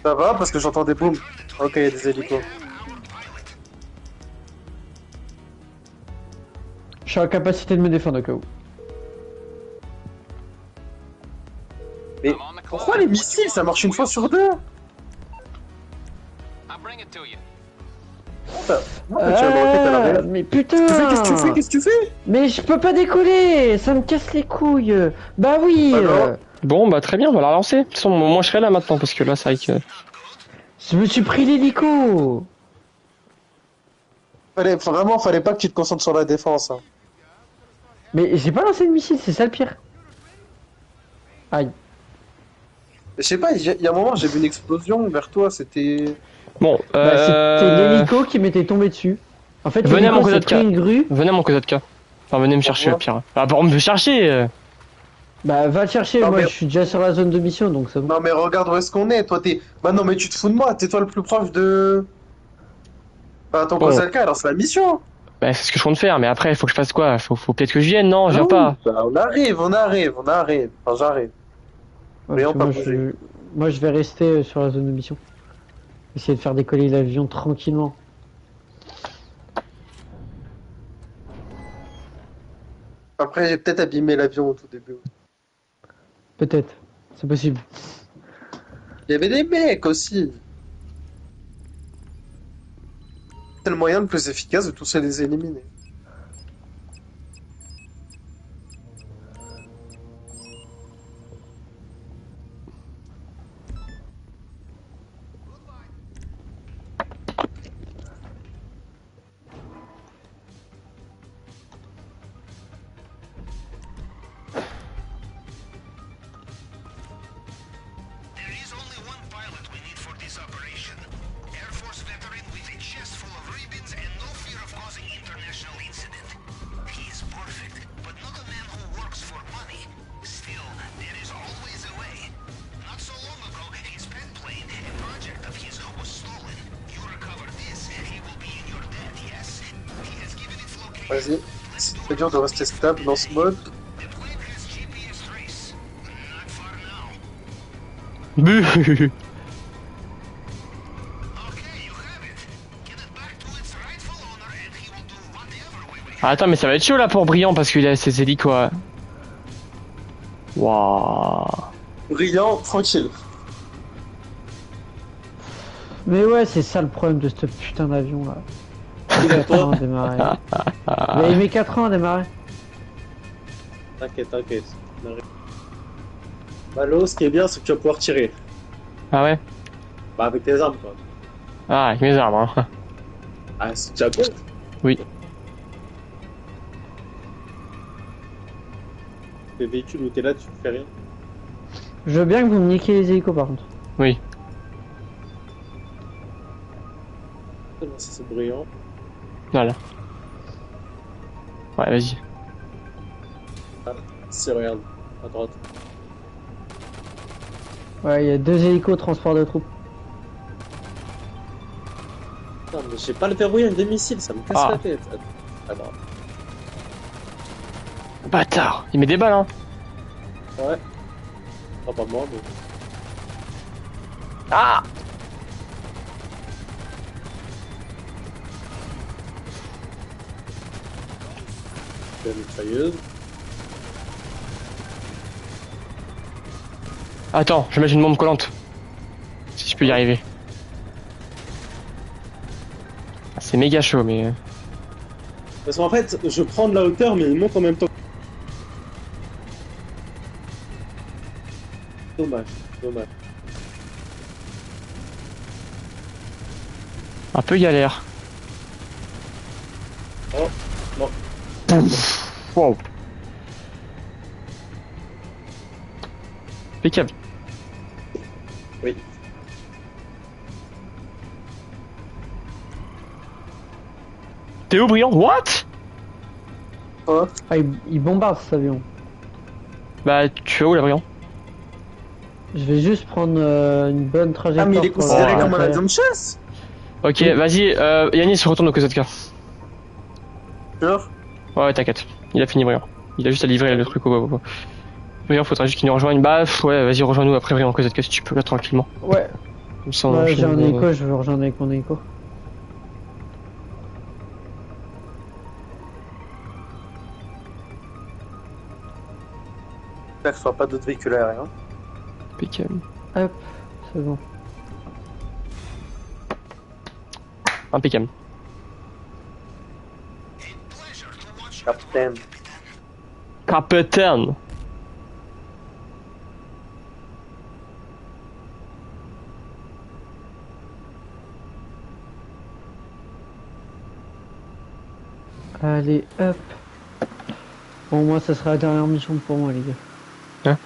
Ça va parce que j'entends des booms. Ok, il y a des hélicos. Je suis en capacité de me défendre au cas où. Mais pourquoi les missiles ça marche une fois sur deux? Mais putain! Qu'est-ce que tu fais? Qu'est-ce que tu fais? Mais je peux pas décoller! Ça me casse les couilles! Bah oui! Alors Bon, bah très bien, on va la relancer. De toute façon, moi je serai là maintenant, parce que là, c'est vrai que... Je me suis pris l'hélico! Fallait pas que tu te concentres sur la défense. Hein. Mais j'ai pas lancé de missile, c'est ça le pire. Aïe. Je sais pas, il y a un moment j'ai vu une explosion vers toi, c'était... Bon, Bah, c'était l'hélico qui m'était tombé dessus. En fait, venez à mon l'hélico s'est Kozatka. pris une grue. Venez à mon Kozatka. Enfin, venez me chercher, au pire. Ah, pour me chercher Bah, va le chercher, Non, moi mais- je suis déjà sur la zone de mission donc ça va. Non mais regarde où est-ce qu'on est, toi t'es... Bah non mais tu te fous de moi, t'es toi le plus proche de... Bah ton Bon. Kozalka, alors c'est la mission. Bah, c'est ce que je compte faire, mais après, il faut que je fasse quoi? Faut peut-être que je vienne, non? Je viens Ah pas. oui, bah, on arrive. Enfin j'arrive. Ouais, Mais on parce que peut bouger. moi je vais rester sur la zone de mission. Essayer de faire décoller l'avion tranquillement. Après j'ai peut-être abîmé l'avion au tout début. Peut-être, c'est possible. Il y avait des mecs aussi. C'est le moyen le plus efficace de tous les éliminer. There is only one pilot we need for this operation. Air Force veteran with a chest full of ribbons and no fear of causing international incident. He is perfect, but not a man who works for money. Still, there is always a way. Not so long ago, his pet plane, a project of his, was stolen. You recover this, he will be in your debt, yes? He has given its location. Vas-y. C'est dur de rester stable dans ce mode. The plane has GPS trace. Not far now. Buh. Okay, you have it. Get it back to its rightful owner and he will do whatever we wish. Ah, attends, mais ça va être chaud là pour Brillant parce qu'il a ses hélicos. Ouais. Waouh. Brillant, tranquille. Mais ouais, c'est ça le problème de ce putain d'avion là. Il met 4 ans à démarrer. Mais il met 4 ans à démarrer. T'inquiète. Malo, ce qui est bien, c'est que tu vas pouvoir tirer. Ah ouais? Bah avec tes armes quoi. Ah, avec mes armes, hein. Ah c'est déjà bon. Oui. Les véhicules où t'es là, tu fais rien. Je veux bien que vous me niquiez les hélicos par contre. Oui. C'est brillant. Voilà. Ouais, vas-y. Si, regarde, à droite. Ouais, il y a 2 hélicos transport de troupes. Non, mais j'ai pas le verrouillé avec des missiles, ça me casse Ah. la tête. À droite. Bâtard. Il met des balles, hein. Ouais. Enfin, pas moi, mais. Ah! La mitrailleuse. Attends, je vais mettre une bombe collante. Si je peux y arriver. Ah, c'est méga chaud, mais... Parce qu'en fait, je prends de la hauteur, mais il monte en même temps. Dommage, dommage. Un peu galère. Oh, non. Wow. Impeccable. Oui. T'es où, Brillant? What? Oh, Ah, il bombarde cet avion. Bah, tu es où, là, Brillant? Je vais juste prendre une bonne trajectoire. ah, mais il est pour considéré la- comme un avion de chasse. Ok, Oui. vas-y, Yanis retourne au KZK. Genre, Ouais, t'inquiète. Il a fini, Brillant. Il a juste à livrer le truc au. Brillant, faudra juste qu'il nous rejoigne. Bah, ouais, vas-y, rejoins-nous après, Brillant, au KZK si tu peux, là, tranquillement. Ouais, Comme ça, on bah, j'ai enchaîne, un écho, je veux rejoindre avec mon écho. j'espère que ce soit pas d'autres véhicules aériens. Impeccable. Hop, c'est bon. Impeccable. Capitaine. Capitaine. Allez, hop. Bon, moi, ça sera la dernière mission pour moi, les gars. Hein?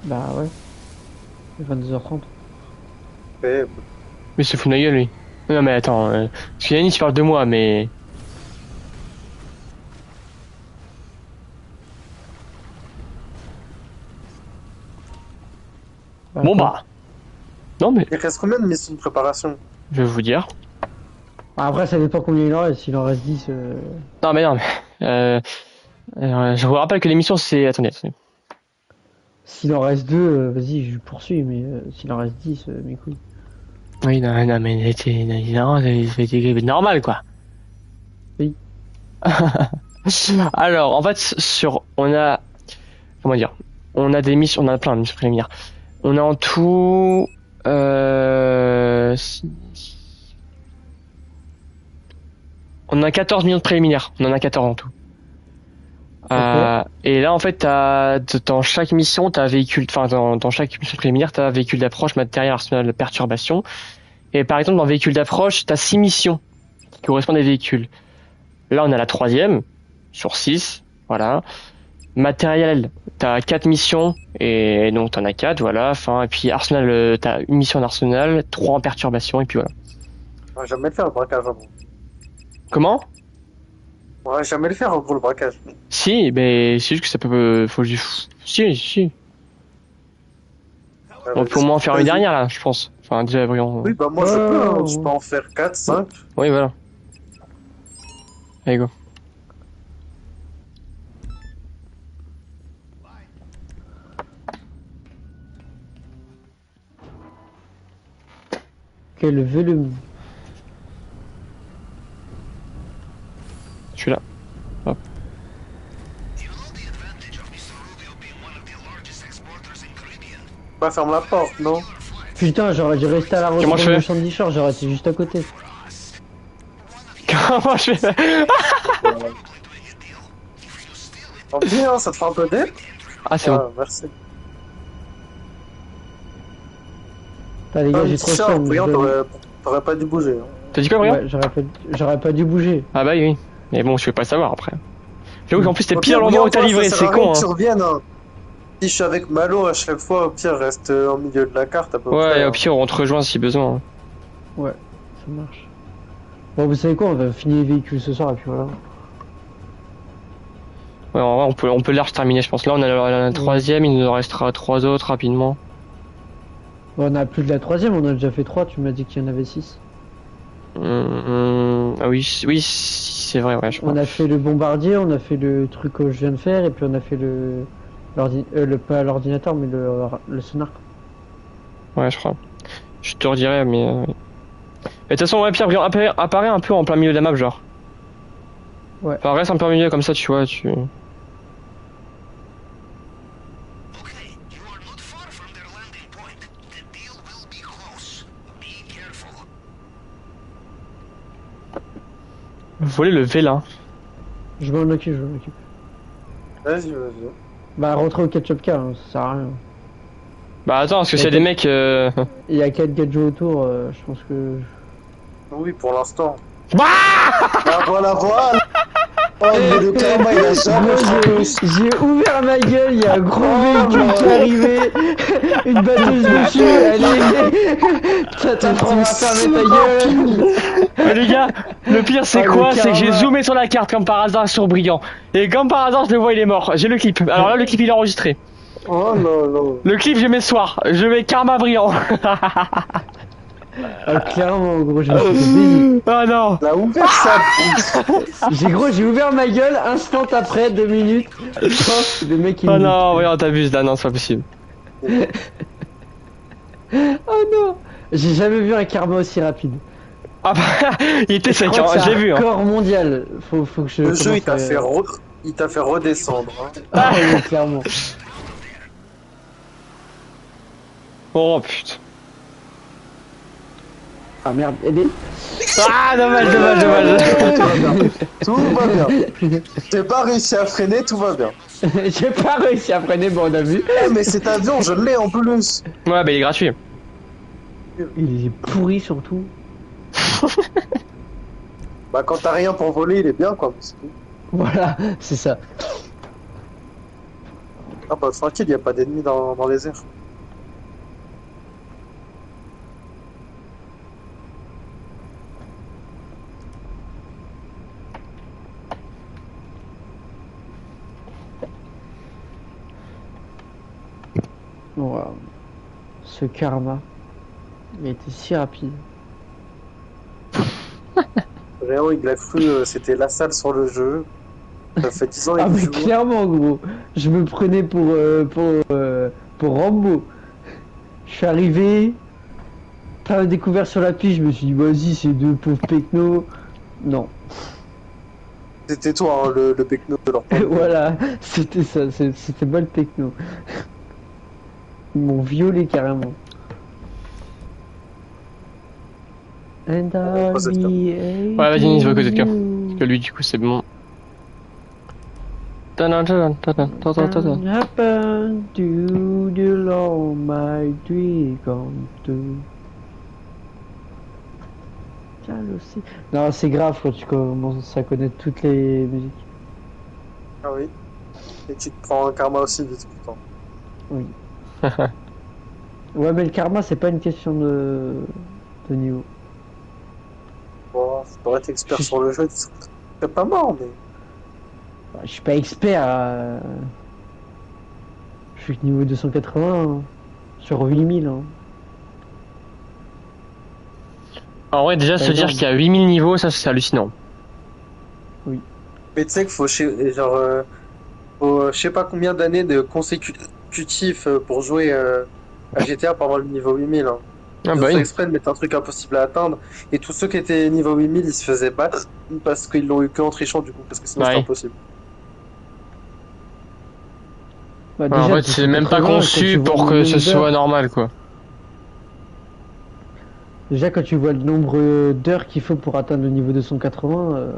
Bah ouais. Il est 22h30. Ouais, Mais c'est fou de ma gueule, lui. Non, mais attends, parce que Yanis, il parle de moi, mais. Bon, bah. Non, mais il reste combien de missions de préparation? je vais vous dire. Après, ça dépend combien il en reste. S'il en reste 10, Non, mais non, mais. Je vous rappelle que l'émission, c'est. Attendez. s'il en reste 2, vas-y, je poursuis. Mais s'il en reste 10, mes couilles. Oui, non, mais c'était normal, quoi. Oui. Alors, en fait, on a, comment dire, on a des missions, on a plein de missions préliminaires. On a en tout, on a 14 millions de préliminaires. On en a 14 en tout. Et là, en fait, dans chaque mission, t'as véhicule, enfin, dans chaque mission préliminaire, t'as véhicule d'approche, matériel, arsenal, perturbation. Et par exemple, dans véhicule d'approche, t'as 6 missions qui correspondent à des véhicules. Là, on a la 3e sur 6, voilà. Matériel, t'as 4 missions, et donc t'en as 4, voilà. Enfin, et puis arsenal, t'as une mission en arsenal, 3 en perturbation, et puis voilà. On va jamais le faire le braquage avant. Comment? On va jamais le faire pour le braquage. Si, mais c'est juste que ça peut, faut juste, si. On peut au moins en faire une dernière, là, je pense. Enfin, déjà, Briand. Oui, bah moi je peux, hein. Je peux en faire 4, 5. Oui, voilà. Allez, go. Quel volume. Je suis là. Hop. Pas ferme la porte, non? Putain, j'aurais dû rester à la Comment recherche je de fais Shandy Shore, j'aurais été juste à côté. Comment je fais? Tant pis, hein, ça te fait un peu d'aide? Ah, c'est bon. Ah, merci. Putain, les gars, j'ai trop chaud. Briand, t'aurais pas dû bouger. Hein. T'as dit quoi, Briand? Ouais, j'aurais pas dû bouger. Ah bah oui. Mais bon, je vais pas le savoir après. J'avoue qu'en plus, t'es Au pile à pire, l'endroit où Briand, t'as livré, ça sert c'est à rien con, que hein. tu reviennes, hein. Si je suis avec Malo à chaque fois, au pire, reste au milieu de la carte à peu près. Ouais, et hein. au pire, on te rejoint si besoin. Ouais, ça marche. Bon, vous savez quoi, on va finir les véhicules ce soir et puis voilà. Ouais, en vrai, on peut large terminer, je pense. Là, on a la 3e, il nous en restera 3 autres rapidement. Bon, on a plus de la 3ème, on a déjà fait 3, tu m'as dit qu'il y en avait 6. Ah oui, c'est vrai, ouais, je crois. On a fait le bombardier, on a fait le truc que je viens de faire, et puis on a fait pas l'ordinateur, mais le sonar. Ouais, je crois. Je te redirai, mais... Mais de toute façon, ouais, Pierre, apparaît un peu en plein milieu de la map, genre. Ouais. Enfin, reste un peu au milieu, comme ça, tu vois, tu... Okay, you are not far from their landing point. The deal will be close. Be careful. Voler le vélin. Je m'en occupe, je m'en occupe. Vas-y, vas-y. Bah, rentrer au ketchup car, hein, ça sert à rien. Bah attends, parce que c'est Ok. des mecs... Il y a 4 gadgets autour, je pense que... Oui, pour l'instant. Bah Ah, voilà, voilà. Oh, mais le karma, il a jamais Moi, frappé. j'ai ouvert ma gueule, il y a un gros Oh, véhicule non. qui est arrivé, une batteuse dessus, allez, t'as trop à fermer ta gueule. Mais les gars, le pire c'est Ah, le quoi? C'est que j'ai karma. zoomé sur la carte comme par hasard sur Brillant. Et comme par hasard je le vois, il est mort. J'ai le clip. Alors là le clip il est enregistré. Oh non, non. Le clip je mets ce soir. Je mets Karma Brillant. Ah, clairement, gros, je me suis fait baiser. Oh non. Il a ouvert sa bouche. J'ai ouvert ma gueule, instant après, 2 minutes, pof, le mec il Oh me non, dit- voyons t'abuses là, non c'est pas possible. Oh non. J'ai jamais vu un karma aussi rapide. Ah bah, il était Je sec, crois hein, que je c'est l'ai vu. Hein. Record mondial. Faut que je. Le jeu, commence il t'a fait redescendre. Hein. Ah oui, clairement. Oh putain. Ah merde, aidez. Ah dommage, dommage, dommage. Tout va bien. T'es pas réussi à freiner, tout va bien. J'ai pas réussi à freiner, bon on a vu. Eh, mais cet avion, je l'ai en plus. Ouais bah il est gratuit. Il est pourri surtout. Bah, quand t'as rien pour voler, il est bien, quoi. C'est tout. Voilà, c'est ça. Ah bah, tranquille, y a pas d'ennemis dans les airs. Wow. Ce karma, il a été si rapide. Réo, il a cru c'était la salle sur le jeu. Ça fait 10 ans Ah qu'il mais joue. clairement gros, je me prenais pour Rambo. Je suis arrivé, t'as découvert sur la piste, je me suis dit vas-y c'est deux pauvres pecnos. Non, C'était toi, hein, le pecno de leur part. voilà, c'était ça, c'était pas le techno. Ils m'ont violé carrément. And I'll pose cette be Ouais, vas-y, Nice, va à côté de Cam. you. Parce que lui du coup c'est bon. Tadam, tadam, tadam, tadam, tadam. What happened to the Lord my dream come true. Tiens, aussi. Non, c'est grave quand tu commences à connaître toutes les musiques. Ah oui. Et tu te prends un karma aussi vite, putain. Oui. Ouais, mais le karma, c'est pas une question de niveau. Bon, tu pourrais être expert sur le jeu, tu serais pas mort, mais. Bah, je suis pas expert. Je suis niveau 280 hein, sur 8000. Hein. En vrai déjà se dire qu'il y a 8000 niveaux, ça c'est hallucinant. Mais tu sais qu'il faut, genre, je sais pas combien d'années de consécutifs pour jouer à GTA pour avoir le niveau 8000. Hein. Ah Ils bah ont fait oui. exprès de mettre un truc impossible à atteindre. Et tous ceux qui étaient niveau 8000, ils se faisaient battre parce qu'ils l'ont eu que en trichant du coup, parce que sinon Bah c'était oui. impossible. Bah, En déjà, fait c'est même pas 280, quand conçu tu vois pour le que nombre ce soit d'heures- normal quoi. Déjà, quand tu vois le nombre d'heures qu'il faut pour atteindre le niveau 280,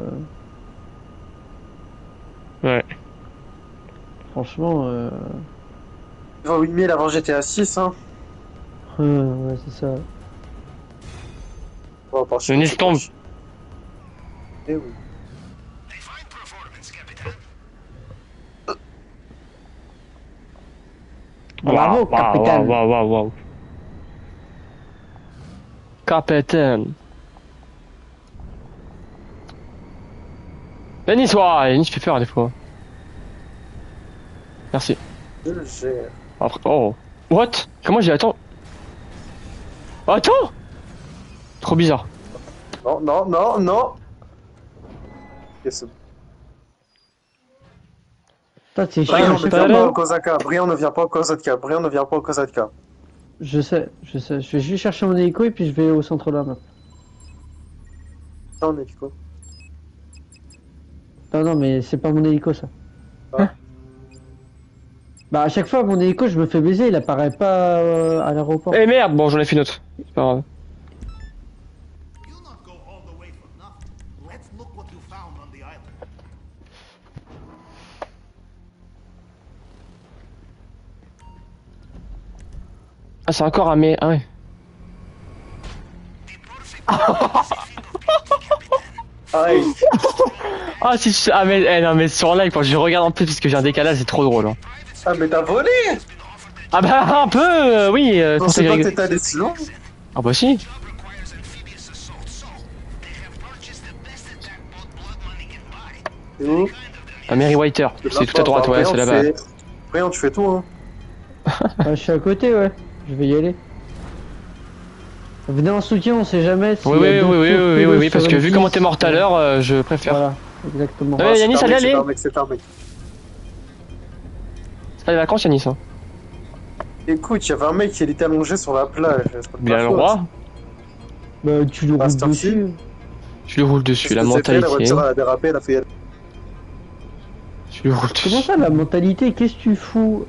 Ouais. franchement, Niveau 8000 avant GTA 6, hein. ouais, c'est ça. Bon, à part chez Une nous, liste tombe. c'est pas- Eh oui. Fine performance, Captain. Bravo, capitaine. Waouh. Capitaine. Nice, Nice fait peur des fois. Merci. Je gère. Après, oh. What? Comment j'ai attends? Attends! Trop bizarre. Non, non, non, non. Ok, c'est bon. Toi, t'es Brian chiant, ne je sais vient pas. pas au Kozaka. Brian ne vient pas au Kozaka. Brian ne vient pas au Kozaka. Je sais. Je vais juste chercher mon hélico et puis je vais au centre là. Non, mais quoi? Non, mais c'est pas mon hélico ça. Ah. Bah, à chaque fois, mon hélico, je me fais baiser, il apparaît pas à l'aéroport. Eh merde, bon j'en ai fait une autre. C'est pas grave. You'll not go all the way for nothing. Let's look what you found Ah, c'est encore un mais. Ah ouais. Aïe. Ah, si. Ah, mais, non, mais sur live, quand je regarde en plus, parce que j'ai un décalage, c'est trop drôle. Hein. Ah, mais t'as volé! Ah, bah, un peu, oui. Je Quand pensais pas que j'ai- t'étais allé si loin. Ah, bah, si. C'est où? Ah, Mary Whiter. C'est tout à droite, ouais, c'est là-bas. Rien, tu fais tout, hein. Ah, je suis à côté, ouais. Je vais y aller. Venez en soutien, on sait jamais. s'il Oui, y a oui, d'autres oui, oui, tours oui, que oui, le oui, parce sur que une vu comment piste. t'es mort tout à l'heure, je préfère. Voilà, exactement. Ouais, Yanis, c'est un allez, mec, allez. c'est un mec, c'est un mec. C'est pas les vacances, Yanis. Hein. Écoute, il y avait un mec qui était allongé sur la plage. c'est pas Il a le faux, droit. Bah, tu le Ah, roules c'est un dessus. Je lui roule dessus, Qu'est-ce la que c'est fait, la mentalité. voiture elle a dérapé, elle a fait. Je lui roule Comment dessus. ça, la mentalité? Qu'est-ce que tu fous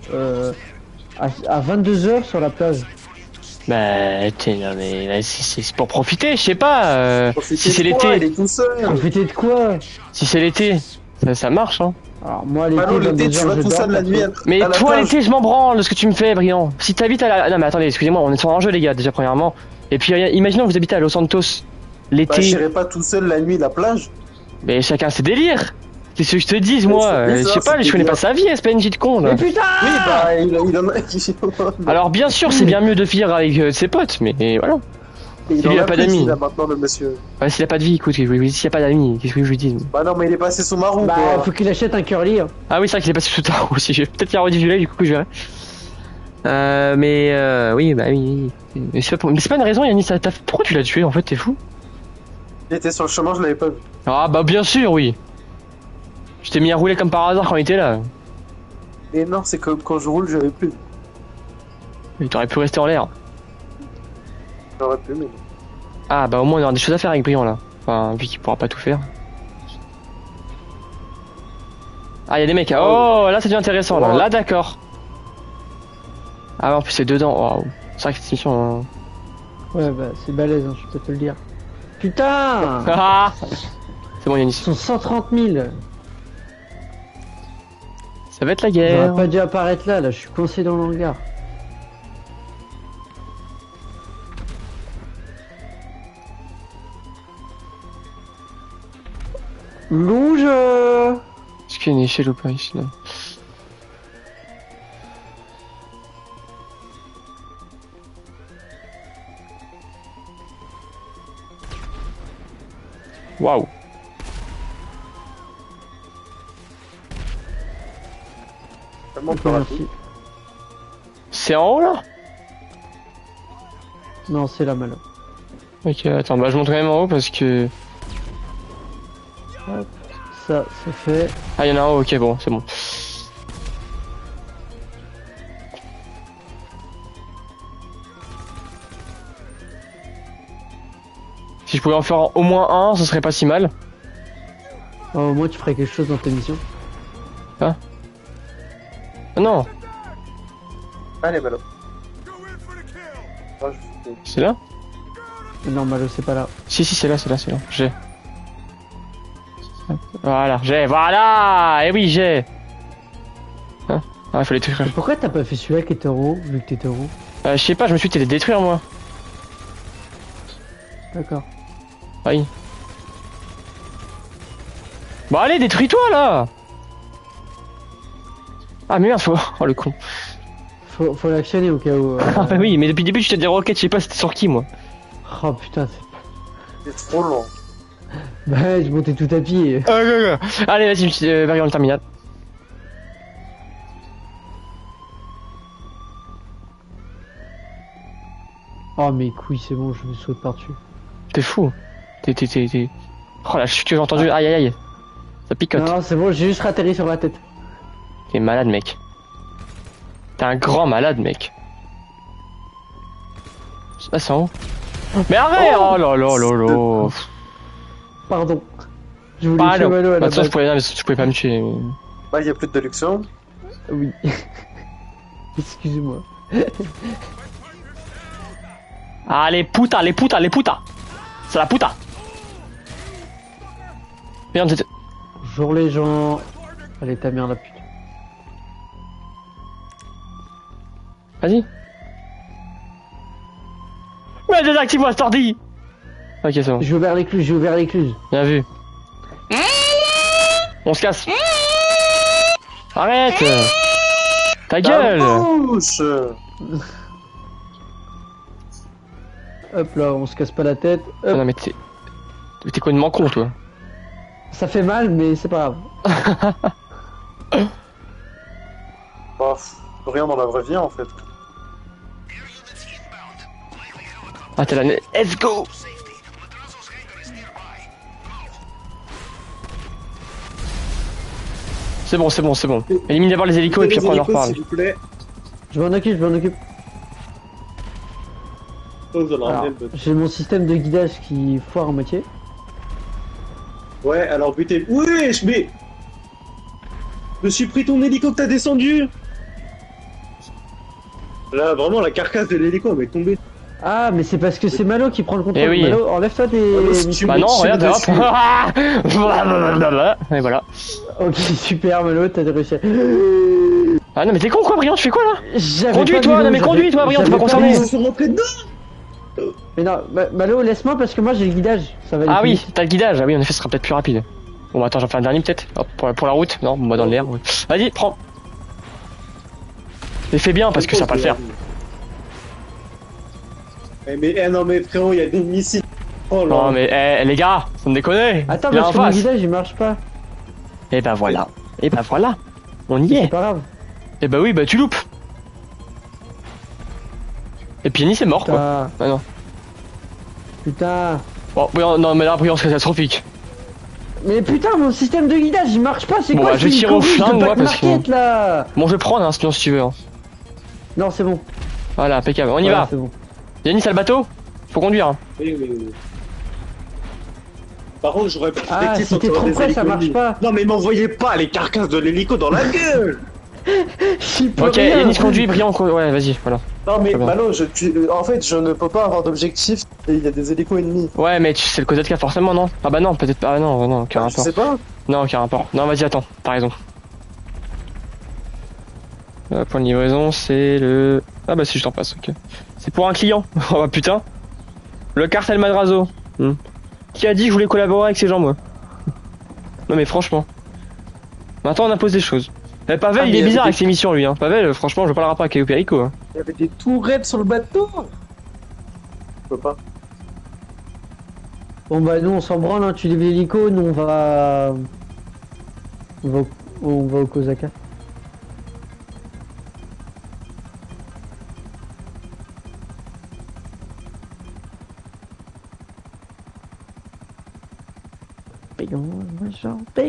à 22h sur la plage? Bah, t'es, non, mais là, c'est pour profiter, je sais pas. Si c'est Il est l'été, tout seul. Profiter de quoi? si c'est l'été, ça marche, hein. Alors, moi, l'été, Bah non, l'été, tu 22h, vas je tout dors, seul la nuit. perso. Mais à la toi, plage. l'été, je m'en branle de ce que tu me fais, Briand. Si t'habites à la... Non, mais attendez, excusez-moi, on est sur un jeu, les gars, déjà, premièrement. Et puis, imaginons que vous habitez à Los Santos. Bah, L'été, j'irai pas tout seul la nuit à la plage. mais chacun ses délires. Qu'est-ce que je te dise, Mais moi c'est Je bizarre, sais pas, c'est je connais pas bizarre. sa vie, SPNJ de con, là. Mais putain! Oui, bah, il en a. Alors, bien sûr, c'est bien mieux de finir avec ses potes, mais voilà. Il lui en a a pas plus, d'amis. il a maintenant, le monsieur. Ouais, s'il a pas de vie, écoute, s'il y a pas d'amis, qu'est-ce que je lui dis Bah non, mais il est passé sous ma roue, Bah, quoi. faut qu'il achète un curly. Hein. Ah oui, c'est vrai qu'il est passé sous ta roue aussi. Je vais peut-être y redire du lait, du coup, je verrai. Oui, bah oui. Mais c'est pas une raison, Yannis. Pourquoi tu l'as tué en fait? T'es fou? Il était sur le chemin, je l'avais pas vu. Ah bah bien sûr, oui. Je t'ai mis à rouler comme par hasard quand il était là. Et non, c'est que quand je roule, j'avais plus. Mais t'aurais pu rester en l'air. J'aurais pu, mais. Ah bah au moins on aura des choses à faire avec Briand là. Enfin, vu qu'il pourra pas tout faire. Ah, y'a des mecs. Oh, là ça devient intéressant là. Wow. Là d'accord. Ah ouais, en plus c'est dedans. Waouh. C'est vrai que cette mission. Ouais, bah, c'est balèze, hein, je peux te le dire. Putain! Ah. C'est bon, Ils Yannis. sont 130 000. Ça va être la J'aurais guerre. pas dû apparaître là, je suis coincé dans le hangar. Longe! Est-ce qu'il y a une échelle ou pas ici là? Waouh. Tellement Ok, plus rapide. merci. C'est en haut là? Non, c'est là, mal. Ok, attends, bah je monte quand même en haut parce que... Hop, ça, c'est fait. Ah, il y en a un en haut, ok, bon, c'est bon. Si je pouvais en faire au moins un, ce serait pas si mal. Oh, au moins, tu ferais quelque chose dans ta mission. Ah non, Allez, Malo. Ah, je- c'est là? Mais non, Malo, c'est pas là. Si, c'est là, j'ai. Voilà, voilà! Et oui, j'ai! Hein? Ah, il fallait détruire. Mais pourquoi t'as pas fait celui-là qui est euro, vu que t'es euro? Je sais pas, je me suis dit détruire moi. D'accord. Aïe. Bon allez, détruis-toi là! Ah merde, faut... Oh le con. Faut l'actionner au cas où. Ah bah oui, mais depuis le début je t'ai des roquettes, je sais pas c'était sur qui moi. Oh putain, c'est... C'est trop long. Bah, je montais tout à pied. Allez, vas-y, variant le terminal. Oh, mes couilles, c'est bon, je me saute par-dessus. T'es fou. T'es... Oh la chute que j'ai entendue, aïe aïe aïe. Ça picote. Non, c'est bon, j'ai juste ratterri sur la tête. T'es malade mec. T'es un grand malade mec. Ah c'est en haut. Mais arrête! Oh là là là là. Pardon. Je voulais Bah tuer non. Malo à la Maintenant base. je pouvais, non, mais tu pouvais pas me tuer. Bah, il y a plus de déduction. Oui. Excusez-moi. Ah les putas, les putas, les putas. C'est la puta. Merde, c'était... Bonjour les gens. Allez, ta mère la pute. Vas-y. désactive-moi, Stordy. Ok, c'est bon. J'ai ouvert l'écluse, j'ai ouvert l'écluse. Bien vu. On se casse. Arrête. Ta gueule. Bouche. Hop là, on se casse pas la tête. Ah Hop. non mais t'es complètement con toi. Ça fait mal, mais c'est pas grave. Bah, rien dans la vraie vie en fait. Ah t'es là, let's go. C'est bon, c'est bon, c'est bon. Élimine d'abord les hélicos et puis après on en reparle. S'il vous plaît. Je m'en occupe, je m'en occupe. Oh, vous en avez Alors, un peu. j'ai mon système de guidage qui foire à moitié. Ouais, alors butez. Wesh, mais. Je me suis pris ton hélico que t'as descendu. Là, vraiment, la carcasse de l'hélico, elle m'est tombée. Ah, mais c'est parce que c'est Malo qui prend le contrôle. Eh oui. Malo, enlève-toi des... si tu Bah me non, dessus regarde, dessus. hop. Et voilà. Ok, super Malo, t'as réussi. Ah non mais t'es con quoi, Brian, tu fais quoi là? J'avais Conduis pas toi, vu non l'eau, mais conduis toi, Brian, t'es pas j'avais concerné. vu Ils sont rentrés dedans. Mais non, Malo, laisse-moi parce que moi j'ai le guidage. Ça va aller Ah plus oui, vite. t'as le guidage, ah oui en effet ce sera peut-être plus rapide. Bon attends, j'en fais un dernier peut-être. Hop, pour la route, non, moi dans l'air. Ouais. Vas-y, prends. Mais fais bien parce que ça va pas le faire. Non mais frérot, il y a des missiles. Oh là. Non mais les gars, ça me déconne. Attends, Viens parce en que mon face. guidage il marche pas. Et bah voilà. Et bah voilà. On y C'est est. pas grave. Et bah oui, bah tu loupes. Et puis Yannis c'est mort quoi. Putain. Ah non. Putain. Bon, Brian, non mais là Brian c'est catastrophique. Mais putain, mon système de guidage il marche pas, c'est Bon, quoi bah, je vais ce tirer au chorus de flingue, moi, Pack parce que- Market, là. Bon je vais prendre hein, sinon si tu veux. Hein. Non, c'est bon. Voilà, impeccable. On y Voilà, va. c'est bon. Yannis a le bateau. Faut conduire. Hein. Oui. Par contre, j'aurais pas Ah, fait si t'es trop près, ça marche pas. Non, mais m'envoyez pas les carcasses de l'hélico dans la gueule. J'y peux Ok, rien. Yannis conduit, Brian. Ouais, vas-y, voilà. Non, mais Très bien. Malo, en fait, je ne peux pas avoir d'objectif et il y a des hélicos ennemis. Ouais, mais tu sais le code ZK forcément, non? Ah bah non, peut-être pas. Ah non, aucun Je rapport. sais pas. Non, aucun rapport. Non, vas-y, attends, t'as raison. Point de livraison, c'est le. Ah bah si, je t'en passe, ok. C'est pour un client. Oh bah putain. Le cartel Madrazo. Qui a dit que je voulais collaborer avec ces gens, moi? Non mais franchement. Maintenant, on impose des choses. Pavel, Ah, il mais est il y bizarre avait avec ses missions, lui. Hein. Pavel, franchement, je vois pas le rapport avec Perico. Hein. Il y avait des tourelles sur le bateau. Je peux pas. Bon bah nous on s'en branle, hein. Tu livres l'hélico, nous on va... On va au Kozaka. Big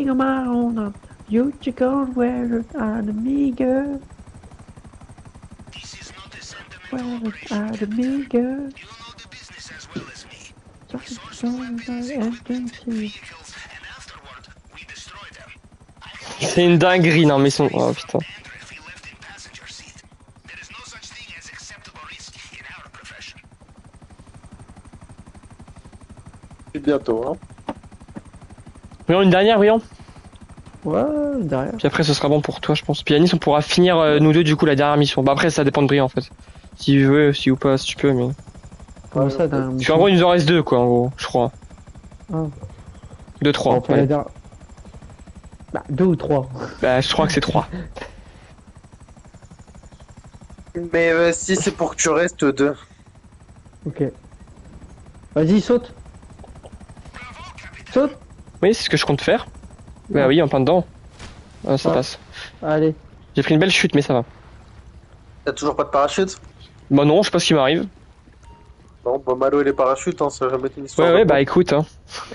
on my own, you chick on where are the meager, This is not a sentimental where operation. are the meager. You know the business as well as me. We source vehicles and afterward we destroy them. C'est une dinguerie, non mais son. Oh putain. If we left in passenger seat. There is no such thing as acceptable risk in our profession. C'est bientôt, hein. Brian, une dernière, Brian. Ouais, derrière. Puis après, ce sera bon pour toi, je pense. Puis Yanis, on pourra finir nous deux, du coup, la dernière mission. Bah après, ça dépend de Brian, en fait. Si tu veux, si ou pas, si tu peux, mais. Comment ça, d'un... Parce qu'en gros, il nous en reste deux, quoi, en gros, je crois. Ah. 2, 3. On fait la dernière... Bah, 2 ou 3. Bah, je crois que c'est 3. Mais si c'est pour que tu restes deux. Ok. Vas-y, saute. Saute. Oui, c'est ce que je compte faire. Bah oui, en plein dedans. Ah, ça Ah. passe. Allez. J'ai pris une belle chute, mais ça va. T'as toujours pas de parachute? Bah non, je sais pas ce qui m'arrive. Non, bah Malo et les parachutes, hein, ça va jamais été une histoire. Ouais, de ouais, bon. bah écoute, hein.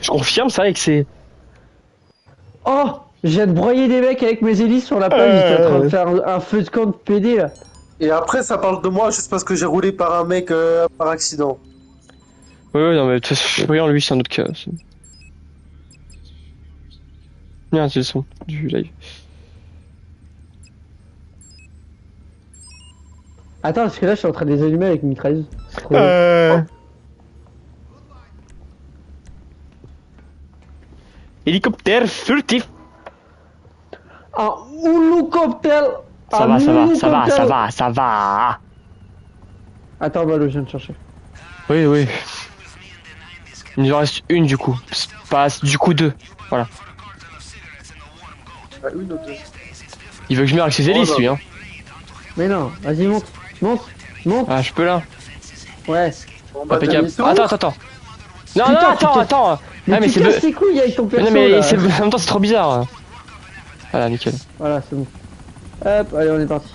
Je confirme ça avec ces. Oh, je viens de broyer des mecs avec mes hélices sur la plage. Ils étaient en train de faire un feu de camp de PD là. Et après, ça parle de moi juste parce que j'ai roulé par un mec par accident. Ouais, non, mais de toute façon, Brian, lui, c'est un autre cas. c'est- Bien, c'est le son du live. Attends, parce que là je suis en train de les allumer avec une mitrailleuse. C'est trop drôle. Hélicoptère furtif. Un hélicoptère. Ça va, ça va, ça va, ça va, ça va. Attends, Malo, je viens de chercher. Oui, oui. Il nous en reste une du coup. Pas du coup deux. Voilà. Ah, une ou deux. Il veut que je meure avec ses hélices, non. lui, hein. Mais non, vas-y, monte, monte, monte. Ah, je peux là. Ouais. Bon, bah, Impeccable. demi-tour. Attends. Non, Putain, non, tu attends, te- attends. Mais Ah, mais tu c'est casses tes couilles avec ton perso, non, mais là. c'est en même temps, c'est trop bizarre. Voilà, nickel. Voilà, c'est bon. Hop, allez, on est parti.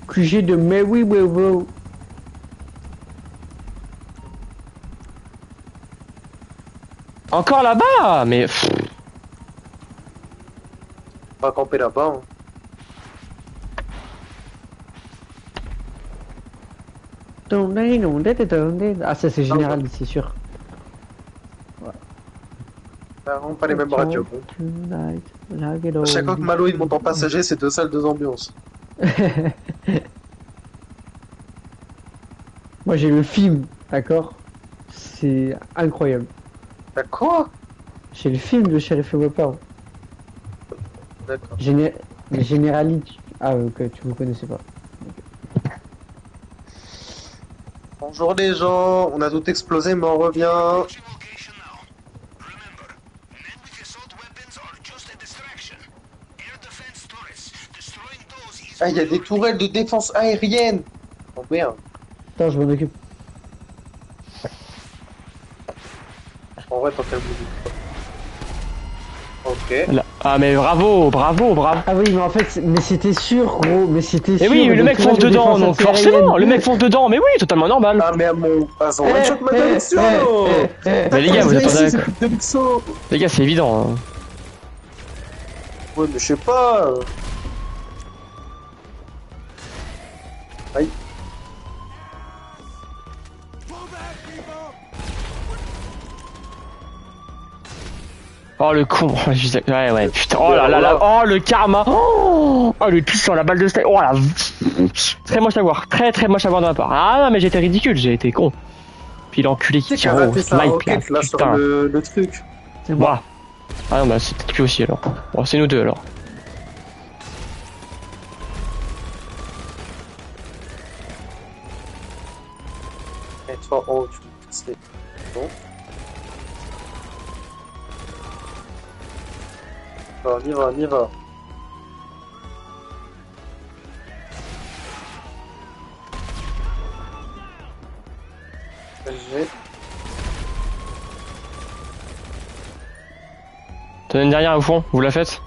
QG de Mary Wevo. Encore là-bas, mais pff, On va camper là-bas. Hein. Ah, ça c'est général, c'est sûr. Vraiment pas les mêmes radios. Bon. À chaque fois que Malo il monte en passager, c'est 2 salles, 2 ambiances. Moi j'ai le film, d'accord? C'est incroyable. T'as quoi? J'ai le film de Sheriff Whopper. D'accord. Les généralités. Ah, ok, tu vous connaissez pas. Bonjour les gens, on a tout explosé mais on revient. Location now. Remember, men with assault weapons are just a distraction. Air defense turrets. Destroying those is Ah, il y a des tourelles de défense aérienne. Oh merde. Attends, je m'en occupe. En vrai, t'as fait le bout. Ok. là. Ah, mais bravo. Ah oui, mais en fait, mais c'était sûr, gros, mais c'était Et sûr. oui, le des mec tourelles fonce de dedans, défense donc antiaérienne. forcément, le mec fonce dedans, mais oui, totalement normal. Ah, mais à mon. Ah, son one shot ma direction. Mais les gars, vous attendez. de Mixo. Les gars, c'est évident. Hein. Ouais, mais je sais pas. Aïe. Oh le con, ouais, putain, oh là là, oh le karma, oh le pisse sur la balle de steak, oh la, très moche à voir, très moche à voir de ma part. Ah non mais j'ai été ridicule, j'ai été con. Puis l'enculé qui Qui tire a au raté sa snipe là, roquette là sur putain. le truc? C'est moi. Moi. Ah non bah c'est peut-être lui aussi alors. Bon c'est nous deux alors. Et toi, oh, tu me casses les. Bon. On y va. J'ai. T'en as une dernière au fond, vous la faites?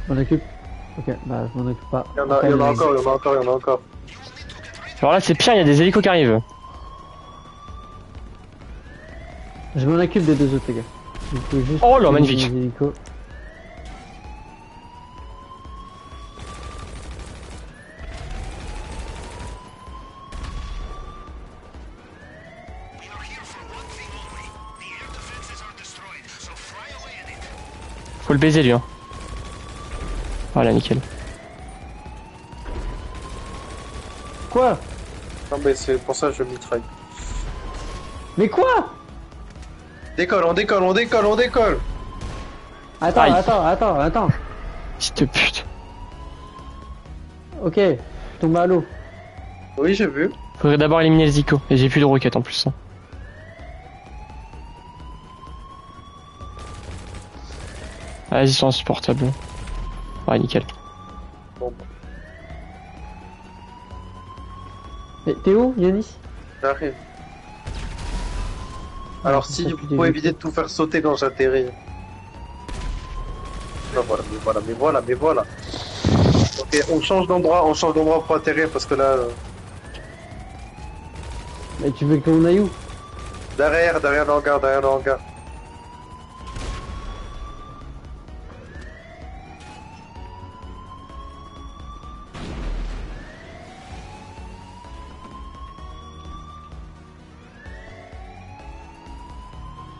Je m'en occupe. Ok, bah je m'en occupe pas. Il y en a encore. Alors là c'est pire, il y a des hélicos qui arrivent. Je m'en occupe des deux autres, les gars. Vous pouvez juste Oh là, tuer magnifique. les hélicos. We are here for one thing only. The air defenses are destroyed, so fry away at it. Faut le baiser lui hein. Voilà nickel. Quoi? Non, mais c'est pour ça que je mitraille. Mais quoi? On décolle. Attends, Aïe. attends. Petite pute. Ok, je tombe à l'eau. Oui, j'ai vu. Faudrait d'abord éliminer les hélicos, et j'ai plus de roquettes en plus. Hein. Ah, ils sont insupportables. Ouais nickel. Bon, Mais t'es où, Yanis? j'arrive. Alors si ça, vous tu pouvez dégoûtes. éviter de tout faire sauter quand j'atterris. Non, mais voilà. Ok, on change d'endroit pour atterrir parce que là, Mais tu veux qu'on aille où? derrière le hangar.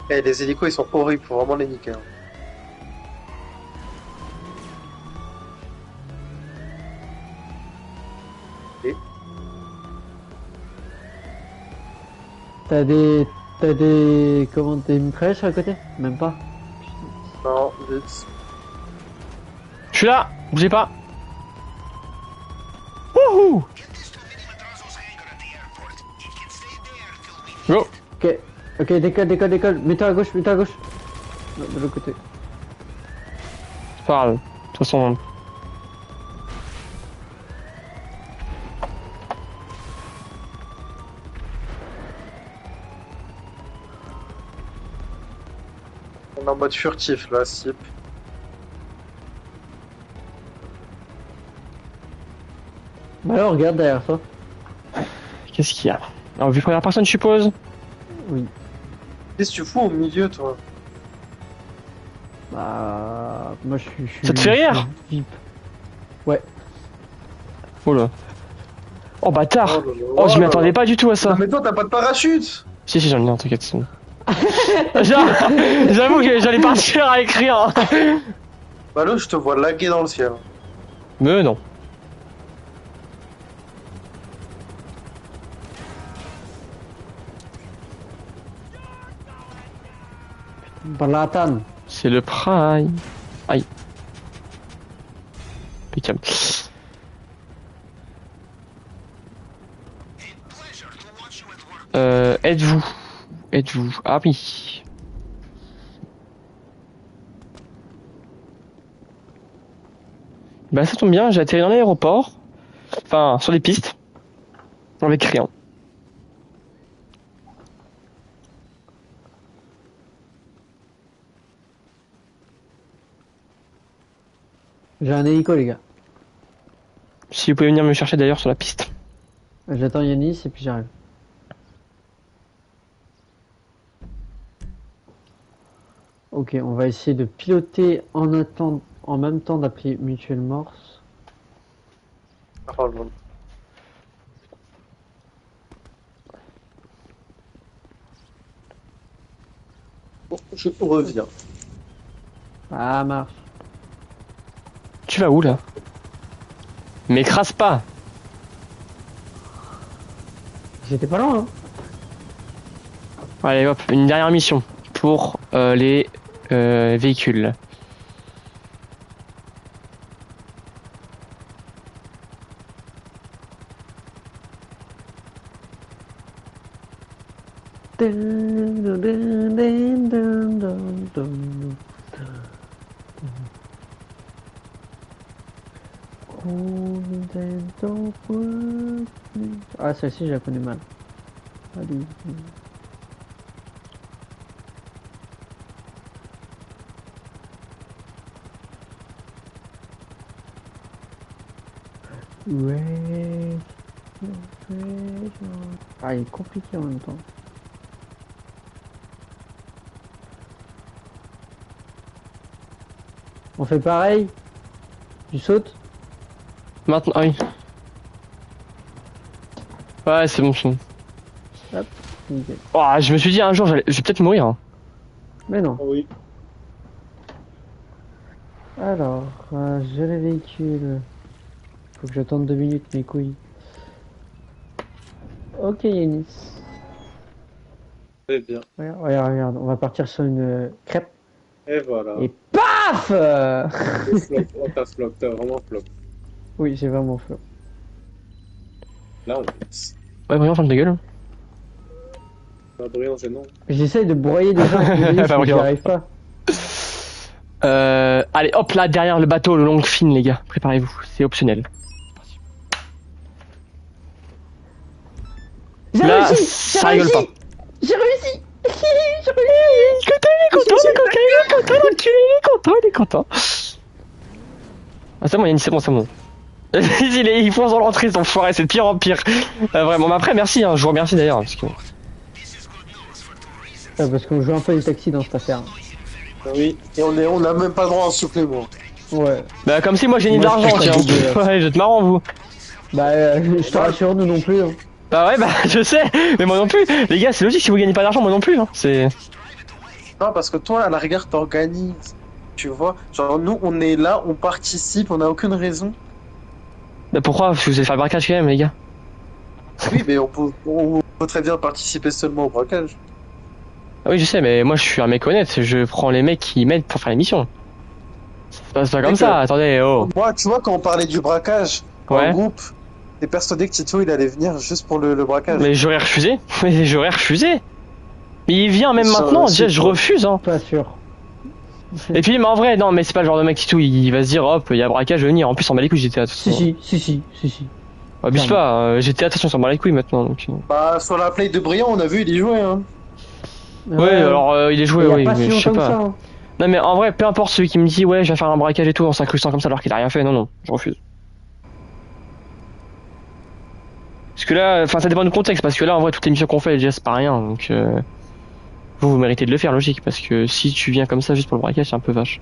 Eh, les hélicos ils sont horribles, faut vraiment les niquer. Hein. T'as comment, des mitraillettes à côté? Même pas. Non, vite. Je suis là, bougez pas. Wouhou! Get this to Mini Madrazo's hangar at the airport. It can stay Ok, décolle. Mets-toi à gauche. Non, de l'autre côté. C'est pas grave. De toute façon. On est en mode furtif là, Sip. Bah alors, regarde derrière toi. Qu'est-ce qu'il y a? Alors, vu première personne, je suppose. Oui. Qu'est-ce que tu fous au milieu, toi? Bah... Moi, je suis... Ça te fait rire? je suis VIP. Oh là. Oh bâtard! là là. Oh, je m'y là attendais là. pas du tout à ça. Non, mais toi, t'as pas de parachute! Si, j'en ai un, t'inquiète. c'est bon. J'avoue que j'allais partir à écrire. Bah là, je te vois laguer dans le ciel. Mais non. Balatan. C'est le prime. Aïe. Impeccable. Êtes-vous? Ah oui. Bah ça tombe bien, j'ai atterri dans l'aéroport. Enfin, sur les pistes. Avec rien. J'ai un hélico, les gars. Si vous pouvez venir me chercher d'ailleurs sur la piste. J'attends Yanis et puis j'arrive. Ok, on va essayer de piloter en même temps d'appeler Mutuel Morse. Oh, là là. Bon, je reviens. Ah, marche. Tu vas où là? M'écrase pas. J'étais pas loin, hein. Allez hop, une dernière mission pour les véhicules. Ah, celle-ci, je la connais mal. Allez. Ouais. Ah, il est compliqué en même temps. On fait pareil? Tu sautes? Maintenant, ah oui. Ouais, c'est bon. Nickel. Oh, je me suis dit un jour, je vais peut-être mourir. Hein. Mais non. Ah oui. Alors, j'ai les véhicules. Faut que j'attende 2 minutes, mes couilles. Ok, Yanis. Très bien. Regarde, on va partir sur une crêpe. Et voilà. Et paf T'as vraiment flop. Oui, j'ai vraiment fait. Là, on Ouais, vraiment, ferme ta gueule. pas brillant, gênant. J'essaye de broyer des gens avec mes hélices, mais j'y arrive pas. Allez, hop là, derrière le bateau, le long fin, les gars. Préparez-vous, c'est optionnel. J'ai Là, réussi. ça rigole pas. J'ai réussi. J'ai réussi. Il est content. Ah, c'est bon, Yannis, c'est bon. Il fonce dans l'entrée, son foiré, c'est de pire en pire. Vraiment, mais après, merci, hein, je vous remercie d'ailleurs. Parce que... Parce qu'on joue un peu les taxis dans cette affaire. Oui. Et on a même pas le droit à un supplément. Ouais. Bah, comme si moi j'ai mis de Moi, je l'argent, suis tiens. pas doublé, là. Ouais, vous êtes marrant, vous. Bah, je te rassure, nous non plus. Hein. Bah ouais, bah je sais, mais moi non plus. Les gars, c'est logique, si vous gagnez pas d'argent, moi non plus. Hein. C'est. Non, parce que toi, à la rigueur, t'organises. Tu vois? Genre, nous, on est là, on participe, on n'a aucune raison. Bah pourquoi? Parce que vous allez faire le braquage quand même, les gars. Oui, mais on peut très bien participer seulement au braquage. Ah oui, je sais, mais moi je suis un mec honnête. Je prends les mecs qui m'aident pour faire l'émission. C'est pas comme Et ça, que- attendez, oh. Moi, tu vois, quand on parlait du braquage, Ouais. en groupe, t'es persuadé que Tito, il allait venir juste pour le braquage. Mais j'aurais refusé. Mais j'aurais refusé. Mais il vient même Ça, maintenant, c'est déjà je quoi refuse hein. Pas sûr. Et puis mais en vrai non mais c'est pas le genre de mec qui tout, il va se dire hop, il y a braquage, je vais venir. En plus on bat les couilles GTA. Si. Abuse Clairement. pas, GTA attention on s'en bat les couilles maintenant donc. Bah, sur la play de Briand, on a vu, il y jouait, hein. Ouais alors il est joué, il y a oui, pas mais si je sais longtemps que pas. ça. Hein. Non mais en vrai peu importe celui qui me dit ouais je vais faire un braquage et tout en s'incrustant comme ça alors qu'il a rien fait, non, je refuse. Parce que là, enfin ça dépend du contexte, parce que là en vrai toutes les missions qu'on fait déjà c'est pas rien, donc vous méritez de le faire logique, parce que si tu viens comme ça juste pour le braquage c'est un peu vache.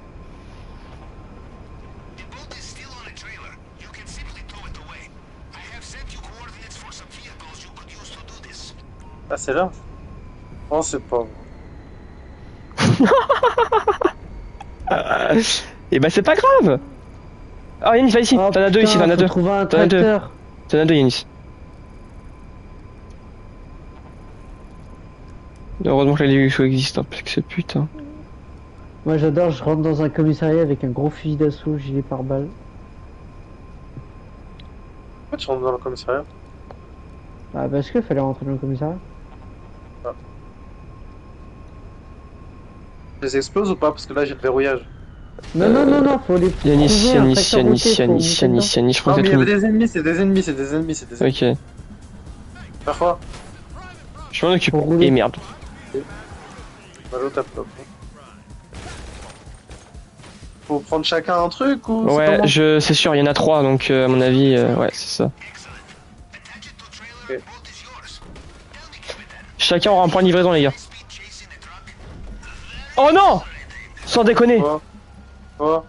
The boat is still on a trailer. You can simply tow it away. I have sent you coordinates for some vehicles you could use to do this. Ah, c'est là? Non, c'est pas. Et bah c'est pas grave. Ah Yanis va ici, Oh, t'en as deux putain, ici, t'en as faut deux. trouver un T'en as deux. tracteur. T'en as deux Yanis. Heureusement que la Ligue existe, hein, parce que c'est putain. Moi j'adore, je rentre dans un commissariat avec un gros fusil d'assaut, gilet pare-balles. Pourquoi tu rentres dans le commissariat? Ah parce que fallait rentrer dans le commissariat. Je les explose ou pas? Parce que là, j'ai le verrouillage. Non, faut les Yanis, trouver un Yanis, tracteur Yanis, routier, faut Yanis, monter Yanis, dedans. Yanis, je crois Non, que mais il y c'est avait tout. des ennemis, c'est des ennemis, c'est des ennemis, c'est des ennemis. Ok, Faire quoi? je m'en occupe. Faut rouler. Et merde. Malo, tape top. Faut prendre chacun un truc ou c'est Ouais, comment? c'est sûr, il y en a trois, donc à mon avis, ouais, c'est ça. Attach it to trailer. Ok. Boat is yours. Tell the captain. Chacun aura un point de livraison, les gars. Speed chasing the truck. Oh non! Sans déconner! Quoi? Quoi?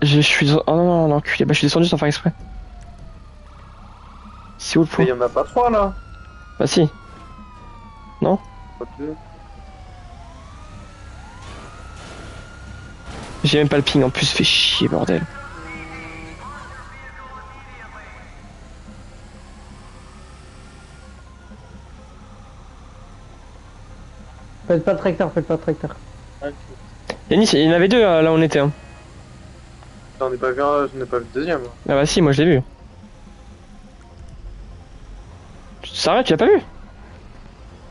Je suis. Oh non, non, enculé. Bah, je suis descendu sans faire exprès. C'est où le Mais point? il y en a pas trois là. Bah, si. Pas deux. J'ai même pas le ping en plus, fait chier, bordel. Faites pas de tracteur, faites pas de tracteur. Ok. Yanis, il y en avait deux là où on était. Hein. J'en ai pas vu un, je n'ai pas vu le deuxième. Ah bah, si, moi je l'ai vu. Sérieux, tu l'as pas vu?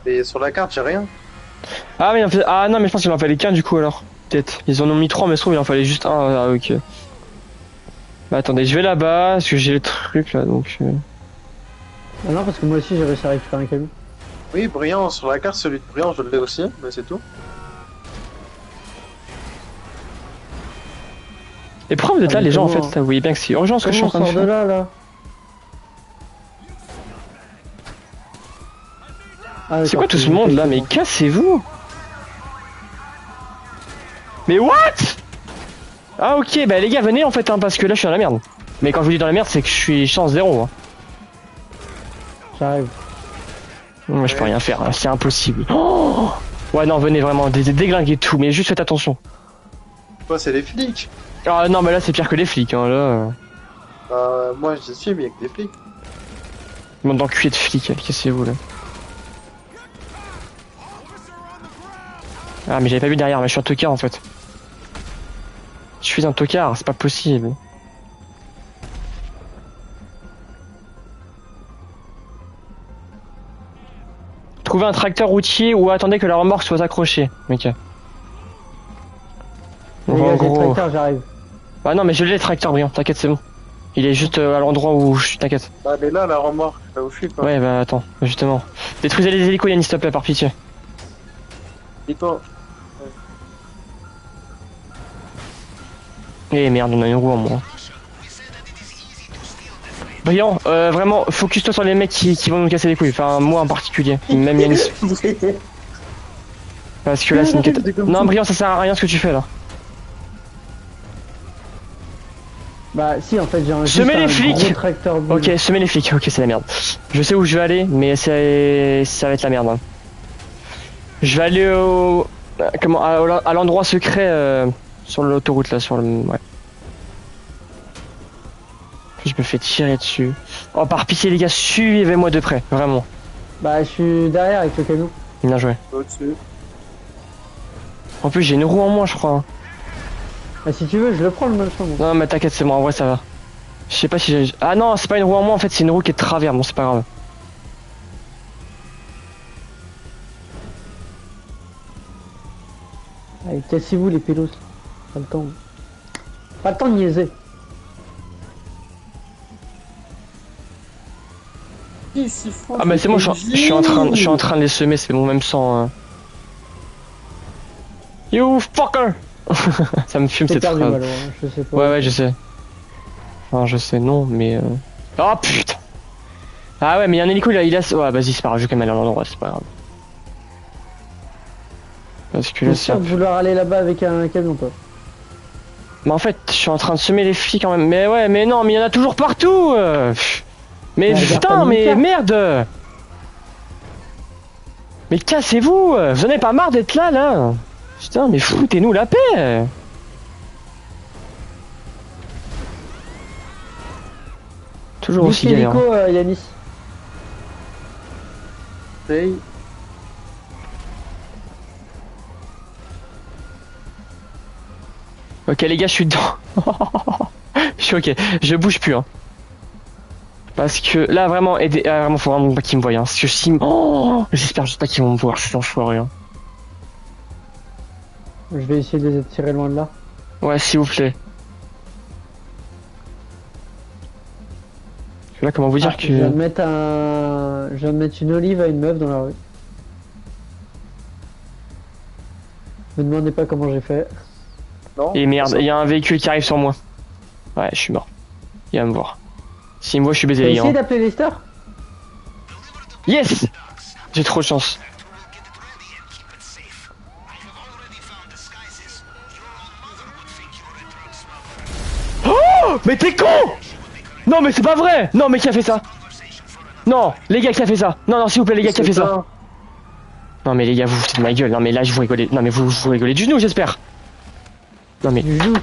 Et sur la carte, j'ai rien. Ah, mais ah non, mais je pense qu'il en fallait qu'un du coup alors. Peut-être. Ils en ont mis trois, mais je trouve qu'il en fallait juste un. Ah, ok. Bah, attendez, je vais là-bas, parce que j'ai les trucs là donc. Ah non, parce que moi aussi j'ai réussi à récupérer un camion. Oui, Briand, sur la carte, celui de Briand, je l'ai aussi, mais c'est tout. Et pourquoi vous êtes Ah, là, mais les gens en comment, fait? Vous voyez bien que c'est urgent ce que je suis en Comment on train de sort de faire. là Ah, C'est d'accord, quoi tout faut ce monde monter, là? c'est Mais bon. cassez-vous! Mais what? Ah ok, bah les gars venez en fait hein, parce que là je suis dans la merde. Mais quand je vous dis dans la merde c'est que je suis chance zéro. Hein. J'arrive. Moi je peux rien faire, hein, c'est impossible. Oh ouais non venez vraiment, déglinguez tout, mais juste faites attention. Toi, c'est les flics. Ah non mais là c'est pire que les flics hein, là. Moi, j'y suis, mais avec des flics. Monde d'enculé de flics, cassez-vous là. Ah mais j'avais pas vu derrière, mais je suis un tocard en fait. Je suis un tocard, c'est pas possible. Trouvez un tracteur routier ou attendez que la remorque soit accrochée. Ok. Les En gars, j'ai le gros. tracteur, j'arrive. Bah non mais je l'ai le tracteur Briand, t'inquiète c'est bon. Il est juste à l'endroit où je suis, t'inquiète. Bah, elle est là, la remorque, là où je suis, quoi. Ouais bah attends, justement. Détruisez les hélicos Yannis s'il te plaît par pitié. Et toi? Eh merde on a une roue en moins. Briand, vraiment, focus-toi sur les mecs qui vont nous casser les couilles, enfin moi en particulier, même Yannis. Parce que là c'est une quête. Non Briand ça sert à rien ce que tu fais là. Bah si, en fait j'ai un, Semez juste les un flics. gros tracteur bleu. Ok, semez les flics, ok c'est la merde. Je sais où je vais aller, mais ça va être la merde. Hein. Je vais aller au... Comment à l'endroit secret sur l'autoroute là, sur le... Ouais. Je me fais tirer dessus. Oh par pitié les gars, suivez-moi de près, vraiment. Bah je suis derrière avec le camion. Bien joué. Au-dessus. En plus j'ai une roue en moins je crois. Hein. Bah si tu veux, je le prends le machin. moi. Non mais t'inquiète c'est bon, en vrai ça va. Je sais pas si j'ai... Ah non c'est pas une roue en moins en fait, c'est une roue qui est de travers, bon c'est pas grave. Allez, cassez-vous les pélos. Pas le temps. Pas le temps de niaiser. Ah mais c'est bon, je suis en train de les semer, c'est bon, même sans... You fucker. Ça me fume J'ai cette perdu phrase. Valo, hein, je sais pas. Ouais, je sais. Enfin, je sais, non, mais... Oh putain. Ah ouais, mais il y a un hélico, il a... Ouais, vas-y, c'est pas grave, je vais quand même aller à l'endroit, c'est pas grave. Parce que Je là, suis sûr de vouloir aller là-bas avec un camion, toi. Mais en fait, je suis en train de semer les flics quand même. Mais ouais, mais non, mais il y en a toujours partout. Mais Ouais, regarde putain, ta mais mini-carte. merde. Mais cassez-vous. Vous en avez pas marre d'être là. Putain, mais foutez-nous la paix. Toujours Bouge aussi galère. l'hélico, Yanis. Hey. Ok les gars, je suis dedans. Je suis ok, je bouge plus hein. Parce que là vraiment, vraiment faut vraiment pas qu'ils me voient hein. Parce que si... Oh, j'espère juste pas qu'ils vont me voir, c'est enfoiré hein. Je vais essayer de les attirer loin de là. Ouais s'il vous plaît. Parce que là comment vous dire Je viens de que... mettre je viens de mettre une olive à une meuf dans la rue. Me demandez pas comment j'ai fait. Non. Et merde, il y a un véhicule qui arrive sur moi. Ouais, je suis mort. Il va me voir. S'il me voit, je suis baisé T'as les essayé gars. d'appeler les stars? Yes. J'ai trop de chance. Oh, mais t'es con. Non mais c'est pas vrai. Non mais qui a fait ça? Non, les gars qui a fait ça? Non s'il vous plaît les gars qui a fait ça? Non mais les gars vous vous foutez de ma gueule. Non mais là je vous rigolez. Non mais vous rigolez du genou j'espère. Non mais... Du joue.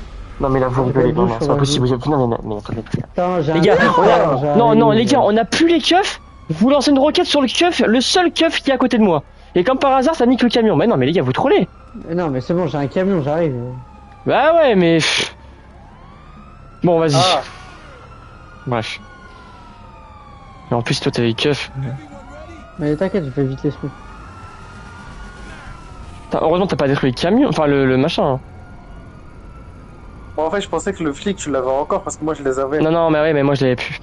Non mais là vous rigolez. Non c'est pas possible. Non mais attendez. Attends, j'ai Les un gars, keuf, on a... j'ai un non, Rémi, les gars, on a plus les keufs. Vous lancez une roquette sur le keuf, le seul keuf qui est à côté de moi. Et comme par hasard, ça nique le camion. Mais non, mais les gars, vous trollez. Non, mais c'est bon, j'ai un camion, j'arrive. Bah ouais, mais... Bon, vas-y. Ah. Bref. Et en plus, toi, t'avais les keufs. Mais t'inquiète, je fais vite les sous. Heureusement, t'as pas détruit le camion, enfin le machin. Hein. Bon, en fait, je pensais que le flic, tu l'avais encore parce que moi, je les avais. Non, mais ouais, mais moi, je l'avais plus.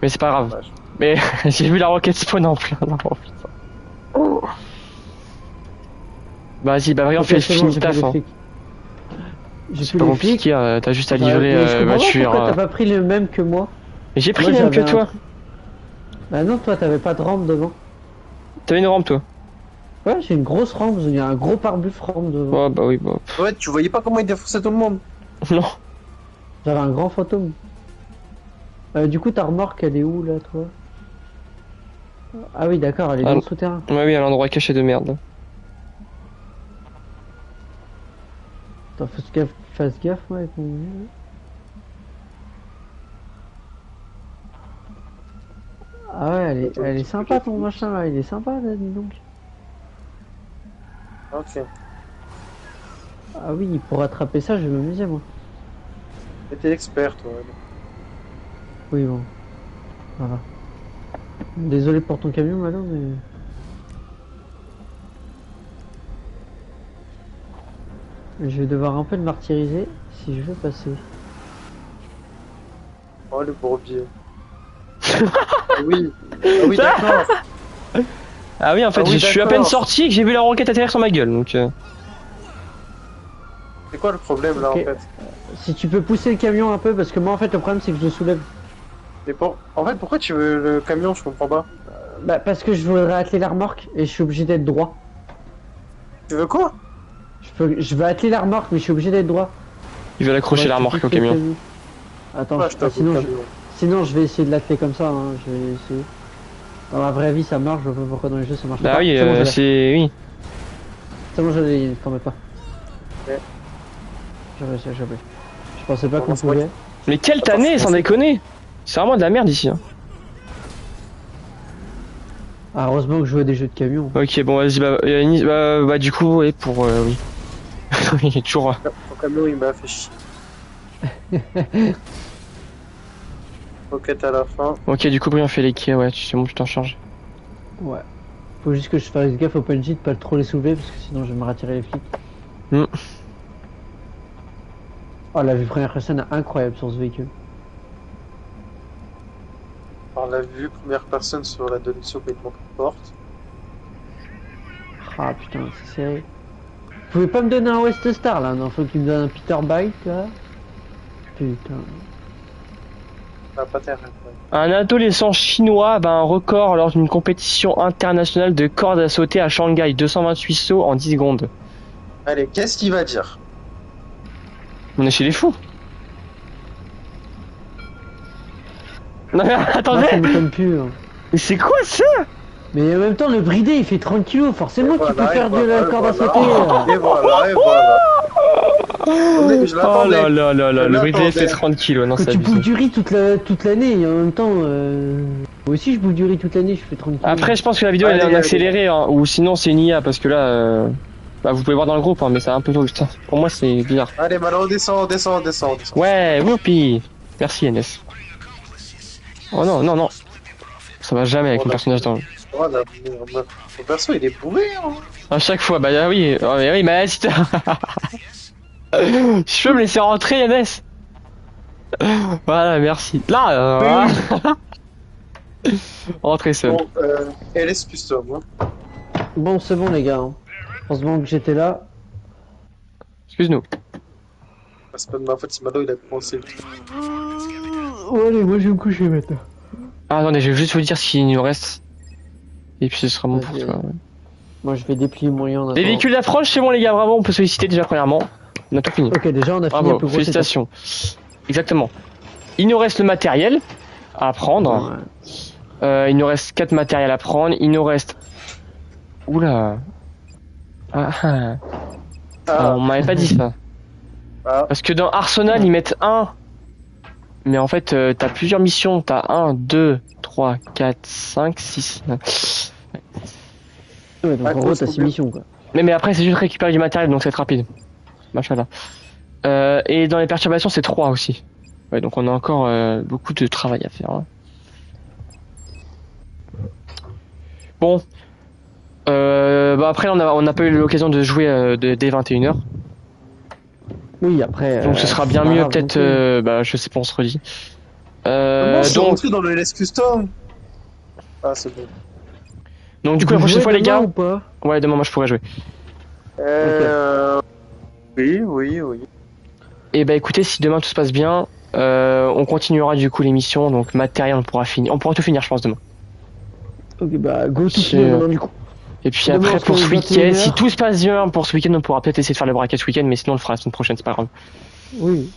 Mais c'est pas grave. Dommage. Mais j'ai vu la roquette spawn en plein. Non, putain. Bah, vas-y, bah, regarde, Ok, fais le c'est bon, film j'ai taf. plus les Hein. flics. J'ai C'est plus pas les flics. compliqué, t'as juste à Mais livrer je comprends pas voiture. pourquoi t'as pas pris le même que moi. Mais j'ai pris Moi, les mêmes que j'avais un toi. truc. Bah non, toi t'avais pas de rampe devant. T'avais une rampe, toi. Ouais, j'ai une grosse rampe, il y a un gros pare-buff rampe devant. Ouais, bah oui, bah. Ouais, tu voyais pas comment il défonçait tout le monde. Non. J'avais un grand fantôme. Du coup, ta remorque, elle est où là, toi? Ah oui, d'accord, elle est dans le souterrain. Ouais, oui, à l'endroit caché de merde. Attends, fasse gaffe, ouais, avec mon... Ah ouais, elle est sympa ton machin là, il est sympa là, dis donc. Ok. Ah oui, pour attraper ça, je vais m'amuser moi. T'es expert, toi. Oui, bon. Voilà. Désolé pour ton camion, Malo, mais... Je vais devoir un peu le martyriser si je veux passer. Oh, le bourbier. Ah oui. Ah oui, d'accord. Ah oui, en fait, Ah oui, je suis à d'accord. peine sorti et que j'ai vu la roquette atterrir sur ma gueule, donc... C'est quoi le problème, là, Ok. en fait? Si tu peux pousser le camion un peu, parce que moi en fait le problème c'est que je le soulève. En fait, pourquoi tu veux le camion? Je comprends pas. Bah parce que je voudrais atteler la remorque et je suis obligé d'être droit. Tu veux quoi? Je veux atteler la remorque mais je suis obligé d'être droit. Il veut l'accrocher Ouais, la je remorque au pousse le camion. camion. Attends, Ah, je t'avoue, sinon, le je... camion. sinon je vais essayer de l'atteler comme ça, hein. Je vais essayer. Dans la vraie vie ça marche, je vois pas pourquoi dans les jeux ça marche Bah pas. oui, C'est bon, je l'ai. c'est... Oui. C'est bon, je l'ai, t'en mets pas. Ouais. J'avais. Je pensais pas Bon, qu'on c'est moi pouvait. Mais quelle Attends, tannée, c'est sans bon, c'est- déconner. C'est vraiment de la merde ici. Hein. Ah, heureusement que je joue à des jeux de camion. Ok, bon, vas-y, bah, du coup, ouais, pour... oui. Il est toujours... Ton camion, il m'a fait chier. Roquette à la fin. Ok, du coup, Brian fait les quais, ouais, c'est bon, tu t'en charges. Ouais. Faut juste que je fasse gaffe au PNJ de pas trop les soulever parce que sinon je vais me retirer les flics. Mm. Oh, la vue première personne est incroyable sur ce véhicule. On l'a vu, première personne sur la direction complètement porte. Ah putain, c'est serré. Vous pouvez pas me donner un West Star là, non? Faut qu'il me donne un Peter Bike là. Putain. Ah, pas terre. Un adolescent chinois bat un record lors d'une compétition internationale de corde à sauter à Shanghai. 228 sauts en 10 secondes. Allez, qu'est-ce qu'il va dire? On est chez les fous. Non mais Moi, ça attendez, m'étonne plus. Hein. mais c'est quoi ça? Mais en même temps, le bridé il fait 30 kilos, forcément Et tu peux voilà, faire et de la voilà, corde à et voilà. sauter. Et voilà, et voilà. Je Oh l'attendais. là là là là, Je le bridé fait l'attendais. 30 kilos, non Que c'est tu bouffes abusé. du riz toute l'année et en même temps, moi aussi je bouffe du riz toute l'année, je fais 30 kilos. Après je pense que la vidéo elle est Allez, en allez. accéléré, hein, ou sinon c'est une IA parce que là, bah, vous pouvez voir dans le groupe, hein, mais c'est un peu tôt. Putain. Pour moi c'est bizarre. Allez, Malo, descend. Ouais, whoopi. Merci NS. Oh non, non, non. Ça va jamais avec mon personnage dans... Voilà, mon perso il est bourré, hein. À chaque fois, bah oui, oh, mais oui, mais si t'as- Je peux me laisser rentrer, NS. Voilà, merci. Là, rentrez seul. Bon, LS Custom, hein. Bon, c'est bon les gars. Hein. Heureusement que j'étais là. Excuse-nous. C'est pas de ma faute si Malo il a commencé. Oh, allez, moi je vais me coucher maintenant. Ah, attendez, je vais juste vous dire ce qu'il nous reste. Et puis ce sera bon pour Vas-y. toi. Moi je vais déplier mon lien en Les attendant. véhicules d'approche, c'est bon les gars, bravo, on peut solliciter déjà premièrement. On a tout fini. Ok, déjà on a fini Bravo, un peu gros. félicitations. Exactement. Il nous reste le matériel à prendre. Ouais. Il nous reste 4 matériels à prendre. Il nous reste... Oula. On m'avait pas dit ça. Ah. Parce que dans Arsenal, ils mettent 1. Mais en fait, t'as plusieurs missions. T'as 1, 2, 3, 4, 5, 6. Ouais, donc À en gros cause t'as qu'on 6 peut- missions quoi. Mais après, c'est juste récupérer du matériel, donc c'est rapide. Machallah. Et dans les perturbations, c'est 3 aussi. Ouais, donc on a encore beaucoup de travail à faire. Hein. Bon. Bah après, on a pas eu l'occasion de jouer dès 21h. Oui, après. Donc ce sera bien c'est pas mieux, grave peut-être. non plus. Bah, je sais pas, on se redit. Comment je suis Donc, rentré dans le LS Custom? Ah, c'est bon. du coup, Vous la prochaine jouez fois, les demain gars. ou pas Ouais, demain, moi, je pourrais jouer. Oui. Et bah, écoutez, si demain tout se passe bien, on continuera du coup l'émission. Donc, matériel, on pourra tout finir, je pense, demain. Ok, bah go tout C'est- finir demain du coup. Et puis Demain, après, on se pour ce lève week-end, 21h. si tout se passe bien pour ce week-end, on pourra peut-être essayer de faire le bracket ce week-end, mais sinon, on le fera la semaine prochaine, c'est pas grave. Oui.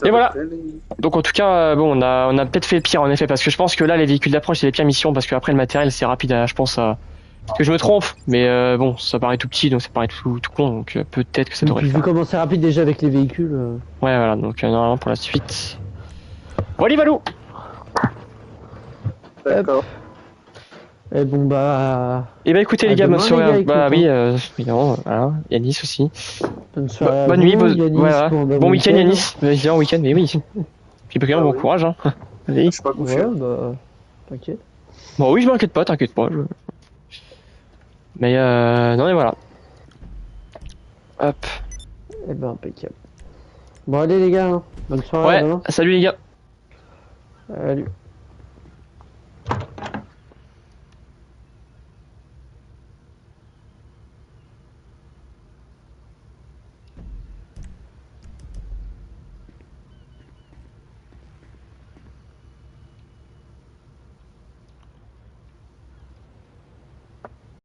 Et voilà. Donc, en tout cas, bon, on a peut-être fait pire, en effet, parce que je pense que là, les véhicules d'approche, c'est les pires missions, parce que après, le matériel, c'est rapide, je pense, que je me trompe, mais bon, ça paraît tout petit, donc ça paraît tout con, donc peut-être que ça Et devrait puis le vu faire. comment c'est rapide déjà avec les véhicules. Ouais, voilà, donc normalement pour la suite. Voilà, Valou. D'accord. Et bon bah. Et bah écoutez les À gars, bonne demain, soirée. les gars, Bah écoute, oui, évidemment, voilà, Yanis aussi. Bonne soirée. à Bonne vous, nuit, Yanis, voilà. Bon week-end Yanis. Évidemment, week-end, mais oui. Puis Ah bon oui. courage, hein. Je Allez. suis pas couché. Ouais, bah. T'inquiète. Bon oui, je m'inquiète pas, t'inquiète pas. Mais non mais voilà. Hop. Eh ben impeccable. Bon allez les gars, hein. Bonne soirée. à Ouais, demain. salut les gars. Salut.